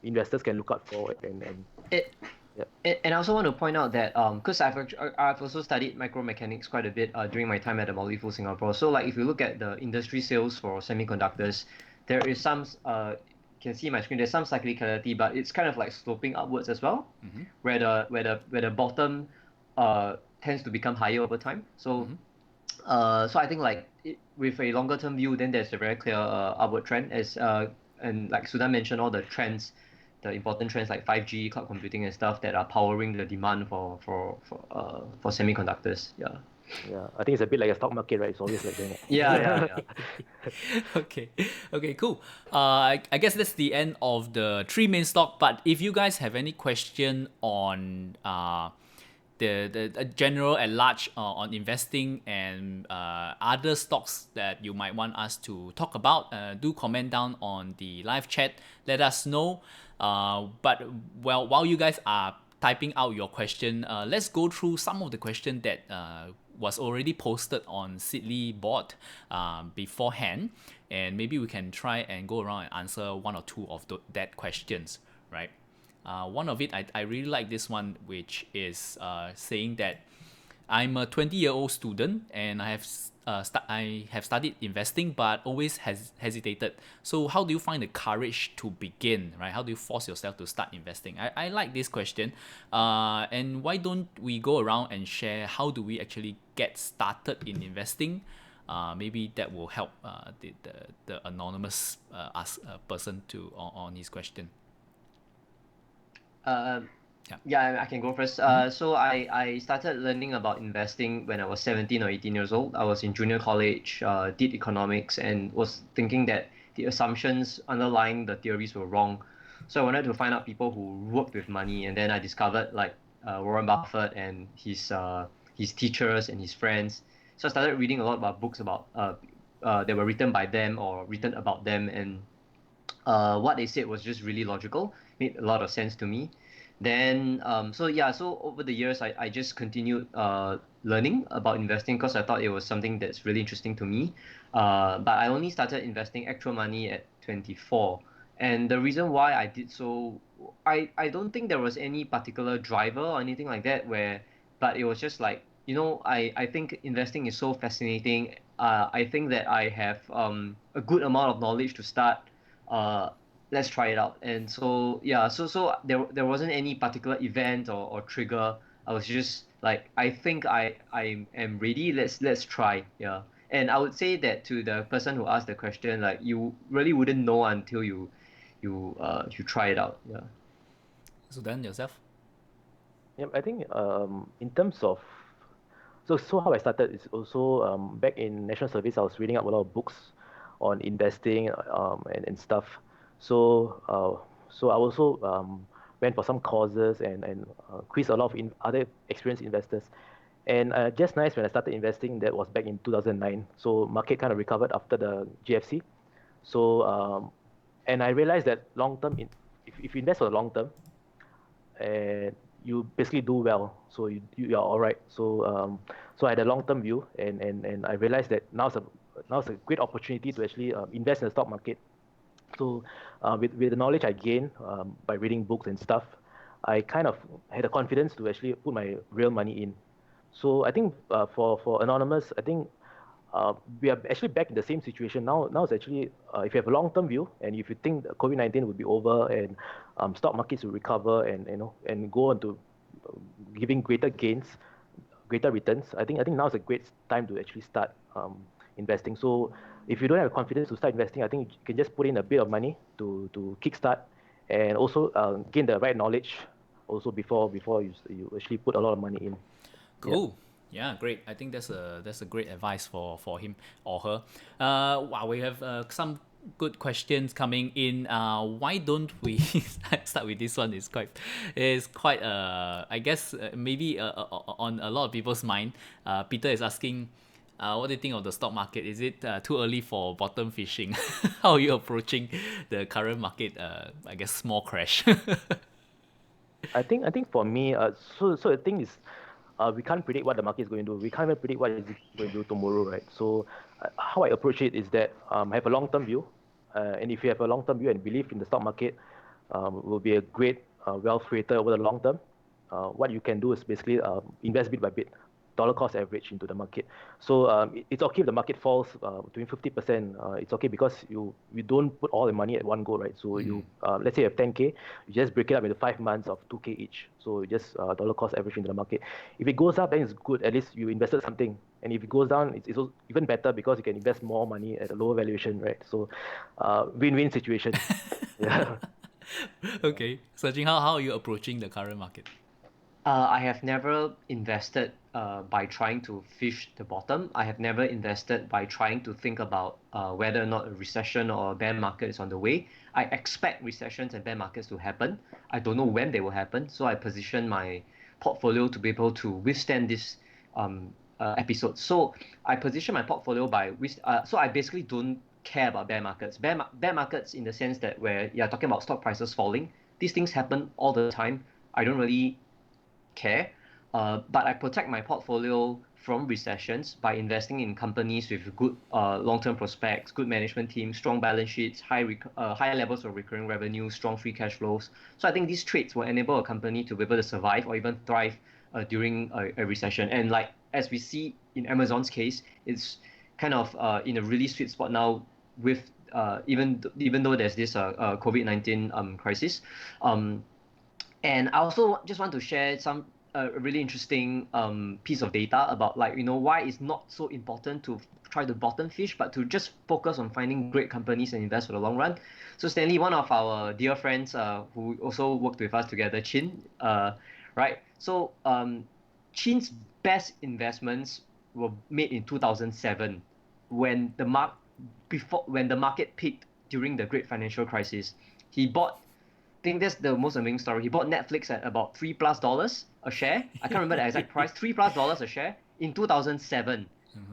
investors can look out for and It, yeah. and I also want to point out that because I've also studied micromechanics quite a bit during my time at the Motley Crew Singapore. So like if you look at the industry sales for semiconductors, there is some you can see my screen. There's some cyclicality, but it's kind of like sloping upwards as well, where the bottom tends to become higher over time. So so I think like with a longer term view, then there's a very clear upward trend as and like Sudhan mentioned, all the trends, the important trends like 5G, cloud computing, and stuff that are powering the demand for semiconductors. Yeah. Yeah, I think it's a bit like a stock market, right? It's always like that. Yeah. Okay, okay, cool. I guess that's the end of the three main stock. But if you guys have any question on the general at large on investing and other stocks that you might want us to talk about, do comment down on the live chat. Let us know. But while you guys are typing out your question, let's go through some of the question that was already posted on Sidley board beforehand, and maybe we can try and go around and answer one or two of that questions, right? One of it, I really like this one, which is saying that I'm a 20-year-old student and I have studied investing but always hesitated. So how do you find the courage to begin, right? How do you force yourself to start investing? I like this question. And why don't we go around and share how do we actually get started in investing? Maybe that will help the anonymous person to on his question. Yeah, I can go first. So I started learning about investing when I was 17 or 18 years old. I was in junior college, did economics, and was thinking that the assumptions underlying the theories were wrong. So I wanted to find out people who worked with money, and then I discovered like Warren Buffett and his teachers and his friends. So I started reading a lot about books about that were written by them or written about them, and what they said was just really logical, made a lot of sense to me. Then so over the years I just continued learning about investing because I thought it was something that's really interesting to me. But I only started investing actual money at 24. And the reason why I did so, I don't think there was any particular driver or anything like that but it was just like, I think investing is so fascinating. I think that I have a good amount of knowledge to start. Uh, let's try it out. And so yeah, so there wasn't any particular event or trigger. I was just like, I think I am ready. Let's try. Yeah. And I would say that to the person who asked the question, like you really wouldn't know until you try it out. Yeah. So then yourself. Yep, I think in terms of so how I started is also back in national service. I was reading up a lot of books on investing and stuff. So I also went for some courses and quizzed a lot of other experienced investors. And just nice when I started investing, that was back in 2009. So market kind of recovered after the GFC. So and I realized that long term, if you invest for the long term, and you basically do well, so you are all right. So I had a long term view, and I realized that now's a great opportunity to actually invest in the stock market. So with the knowledge I gained by reading books and stuff, I kind of had the confidence to actually put my real money in. So I think for anonymous, I think we are actually back in the same situation now. Now it's actually if you have a long-term view and if you think that COVID-19 will be over and stock markets will recover and and go on to giving greater gains, greater returns, I think now is a great time to actually start investing. So if you don't have confidence to start investing, I think you can just put in a bit of money to kickstart and also gain the right knowledge also before you actually put a lot of money in. Cool. Yeah, great. I think that's a great advice for him or her. Wow, we have some good questions coming in. Why don't we start with this one? Is quite I guess maybe on a lot of people's mind. Peter is asking, what do you think of the stock market? Is it too early for bottom fishing? How are you approaching the current market? I guess small crash. I think for me, so the thing is, we can't predict what the market is going to do. We can't even predict what it's going to do tomorrow, right? So how I approach it is that I have a long-term view, and if you have a long-term view and believe in the stock market, will be a great wealth creator over the long term. What you can do is basically invest bit by bit, dollar cost average into the market. So it's okay if the market falls between 50%. It's okay because you don't put all the money at one go, right? So you let's say you have 10K, you just break it up into 5 months of 2K each. So you just dollar cost average into the market. If it goes up, then it's good. At least you invested something. And if it goes down, it's even better because you can invest more money at a lower valuation, right? So win-win situation. Yeah. Okay, so Jing, how are you approaching the current market? I have never invested by trying to fish the bottom. I have never invested by trying to think about whether or not a recession or a bear market is on the way. I expect recessions and bear markets to happen. I don't know when they will happen, so I position my portfolio to be able to withstand this episode. So I position my portfolio so I basically don't care about bear markets. Bear markets in the sense that where you're talking about stock prices falling, these things happen all the time. I don't really care. But I protect my portfolio from recessions by investing in companies with good long-term prospects, good management teams, strong balance sheets, high levels of recurring revenue, strong free cash flows. So I think these traits will enable a company to be able to survive or even thrive during a recession. And like as we see in Amazon's case, it's kind of in a really sweet spot now with even though there's this COVID-19 crisis. And I also just want to share some really interesting piece of data about like why it's not so important to try to bottom fish, but to just focus on finding great companies and invest for the long run. So Stanley, one of our dear friends who also worked with us together, Chin, right? So Chin's best investments were made in 2007 when when the market peaked during the great financial crisis. He bought think that's the most amazing story. He bought Netflix at about $3+ a share. I can't remember the exact price. $3+ a share in 2007,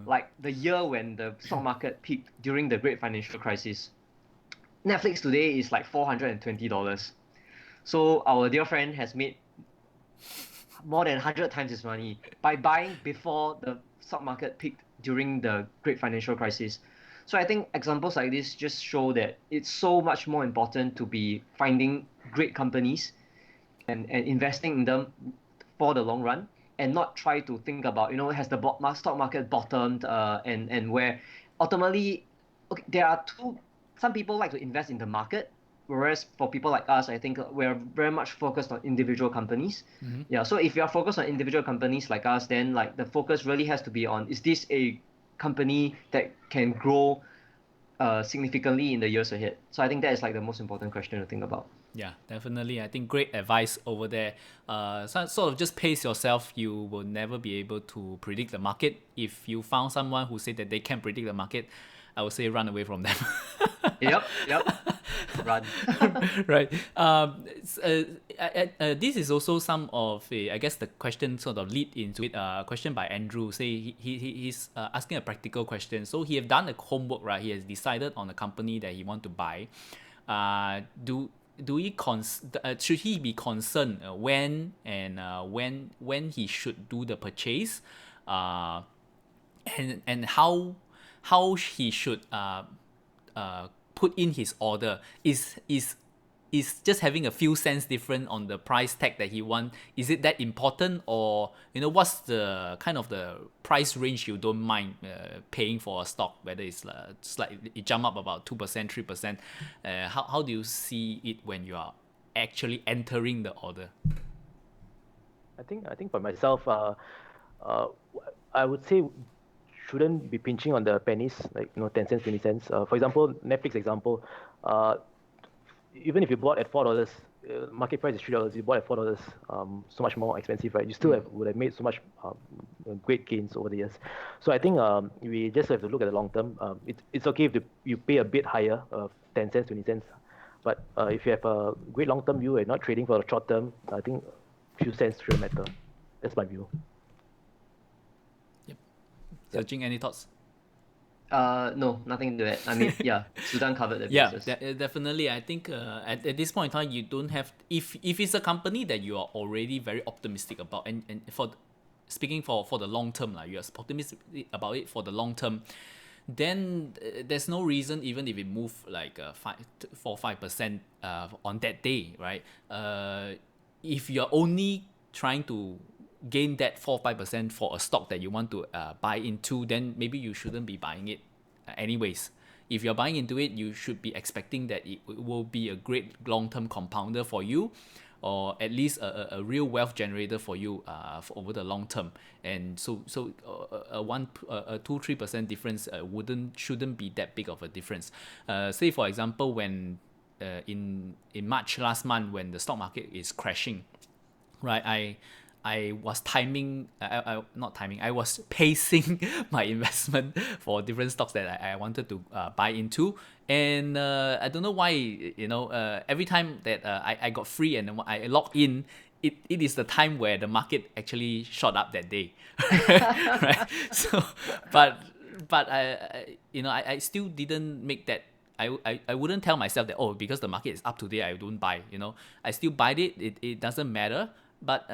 like the year when the stock market peaked during the great financial crisis. Netflix today is like $420. So our dear friend has made more than 100 times his money by buying before the stock market peaked during the great financial crisis. So I think examples like this just show that it's so much more important to be finding great companies and investing in them for the long run and not try to think about, has the stock market bottomed and where ultimately, okay, some people like to invest in the market. Whereas for people like us, I think we're very much focused on individual companies. Yeah. So if you are focused on individual companies like us, then like the focus really has to be on, is this a company that can grow significantly in the years ahead? So I think that is like the most important question to think about. Yeah, definitely. I think great advice over there. So sort of just pace yourself. You will never be able to predict the market. If you found someone who said that they can predict the market, I would say run away from them. Yep. Run. Right. This is also some of I guess the question sort of lead into it. Question by Andrew. Say he's asking a practical question. So he have done the homework, right? He has decided on a company that he want to buy. Should he be concerned when he should do the purchase, and how he should put in his order? Is just having a few cents different on the price tag that he want, is it that important? Or what's the kind of the price range you don't mind paying for a stock, whether it's slightly it jump up about 2% 3%? How do you see it when you are actually entering the order? I think for myself, I would say shouldn't be pinching on the pennies, like 10 cents, 20 cents. For example, Netflix example, even if you bought at $4, market price is $3. You bought at $4, so much more expensive, right? You still would have made so much great gains over the years. So I think we just have to look at the long term. It's okay if you pay a bit higher, 10 cents, 20 cents. But if you have a great long term view and not trading for the short term, I think a few cents shouldn't matter. That's my view. Yep. So Jing, any thoughts? No, nothing to add. I mean, yeah, Sudhan covered the Yeah, bases. definitely. I think at this point in time, you don't have, if it's a company that you are already very optimistic about, and speaking for the long term, like, you're optimistic about it for the long term, then there's no reason, even if it move like 5% on that day, right? If you're only trying to gain that 4-5% for a stock that you want to buy into, then maybe you shouldn't be buying it anyways. If you're buying into it, you should be expecting that it will be a great long-term compounder for you, or at least a real wealth generator for you for over the long term. And a 2-3% difference shouldn't be that big of a difference. Say for example, when in March last month, when the stock market is crashing, right? I was timing, not timing, I was pacing my investment for different stocks that I wanted to buy into. And I don't know why, every time that I got free and I log in, it is the time where the market actually shot up that day. Right? So, but I still didn't make that. I wouldn't tell myself that, oh, because the market is up today, I don't buy. I still buy it. It doesn't matter. But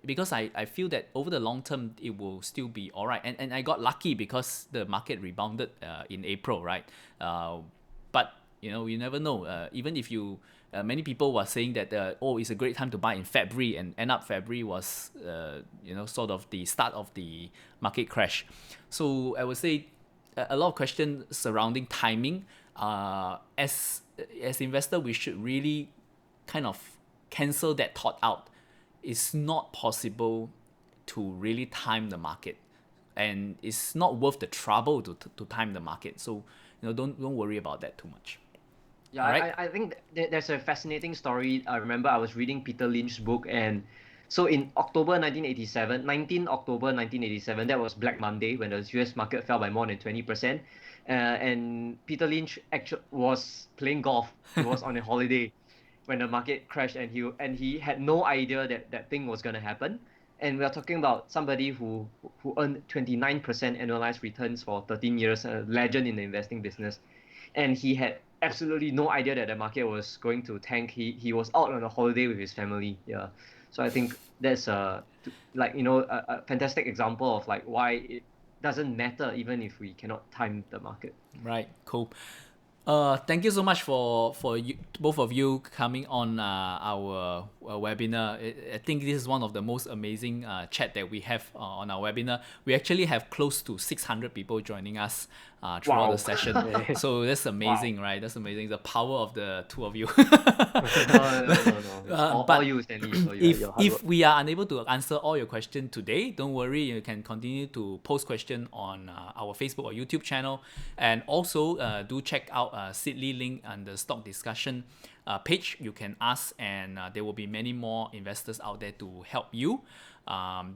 because I feel that over the long term, it will still be all right. And I got lucky because the market rebounded in April, right? But you never know. Even if many people were saying that it's a great time to buy in February, and end up February was sort of the start of the market crash. So I would say a lot of questions surrounding timing. As investor, we should really kind of cancel that thought out. It's not possible to really time the market, and it's not worth the trouble to time the market. So don't worry about that too much. Yeah, All right. I think there's a fascinating story. I remember I was reading Peter Lynch's book, and so in October 1987, 19 October 1987, that was Black Monday when the US market fell by more than 20%. And Peter Lynch was playing golf. He was on a holiday when the market crashed, and he had no idea that that thing was going to happen. And we are talking about somebody who earned 29% annualized returns for 13 years, a legend in the investing business. And he had absolutely no idea that the market was going to tank. He was out on a holiday with his family. Yeah. So I think that's a fantastic example of like why it doesn't matter even if we cannot time the market. Right. Cool. Thank you so much for you, both of you coming on our webinar. I think this is one of the most amazing chat that we have on our webinar. We actually have close to 600 people joining us throughout Wow. the session. So that's amazing, right? That's amazing. The power of the two of you. No. But All you, Stanley. All you. if we are unable to answer all your questions today, don't worry. You can continue to post questions on our Facebook or YouTube channel, and also do check out Sidley link and the stock discussion page. You can ask, and there will be many more investors out there to help you.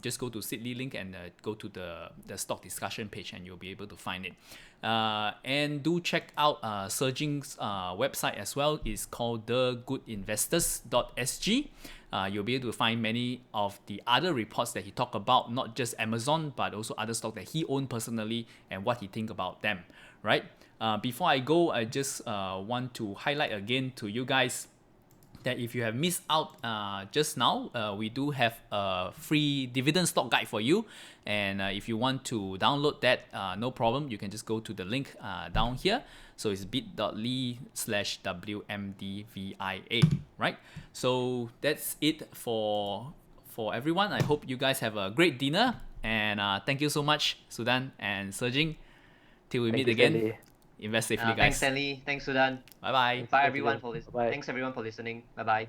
Just go to Sidley link and go to the stock discussion page, and you'll be able to find it. And do check out Jing's website as well. It's called TheGoodInvestors.sg. You'll be able to find many of the other reports that he talked about, not just Amazon, but also other stocks that he owned personally and what he think about them, right? Before I go, I just want to highlight again to you guys that if you have missed out just now, we do have a free dividend stock guide for you. And if you want to download that, no problem. You can just go to the link down here. So it's bit.ly/WMDVIA, right? So that's it for everyone. I hope you guys have a great dinner. And thank you so much, Sudhan and Jing. Till we meet again. Stanley. Invest safely, guys. Thanks, Stanley. Thanks, Sudhan. Bye-bye. Bye, everyone, for listening. Bye. Thanks, everyone, for listening. Bye-bye.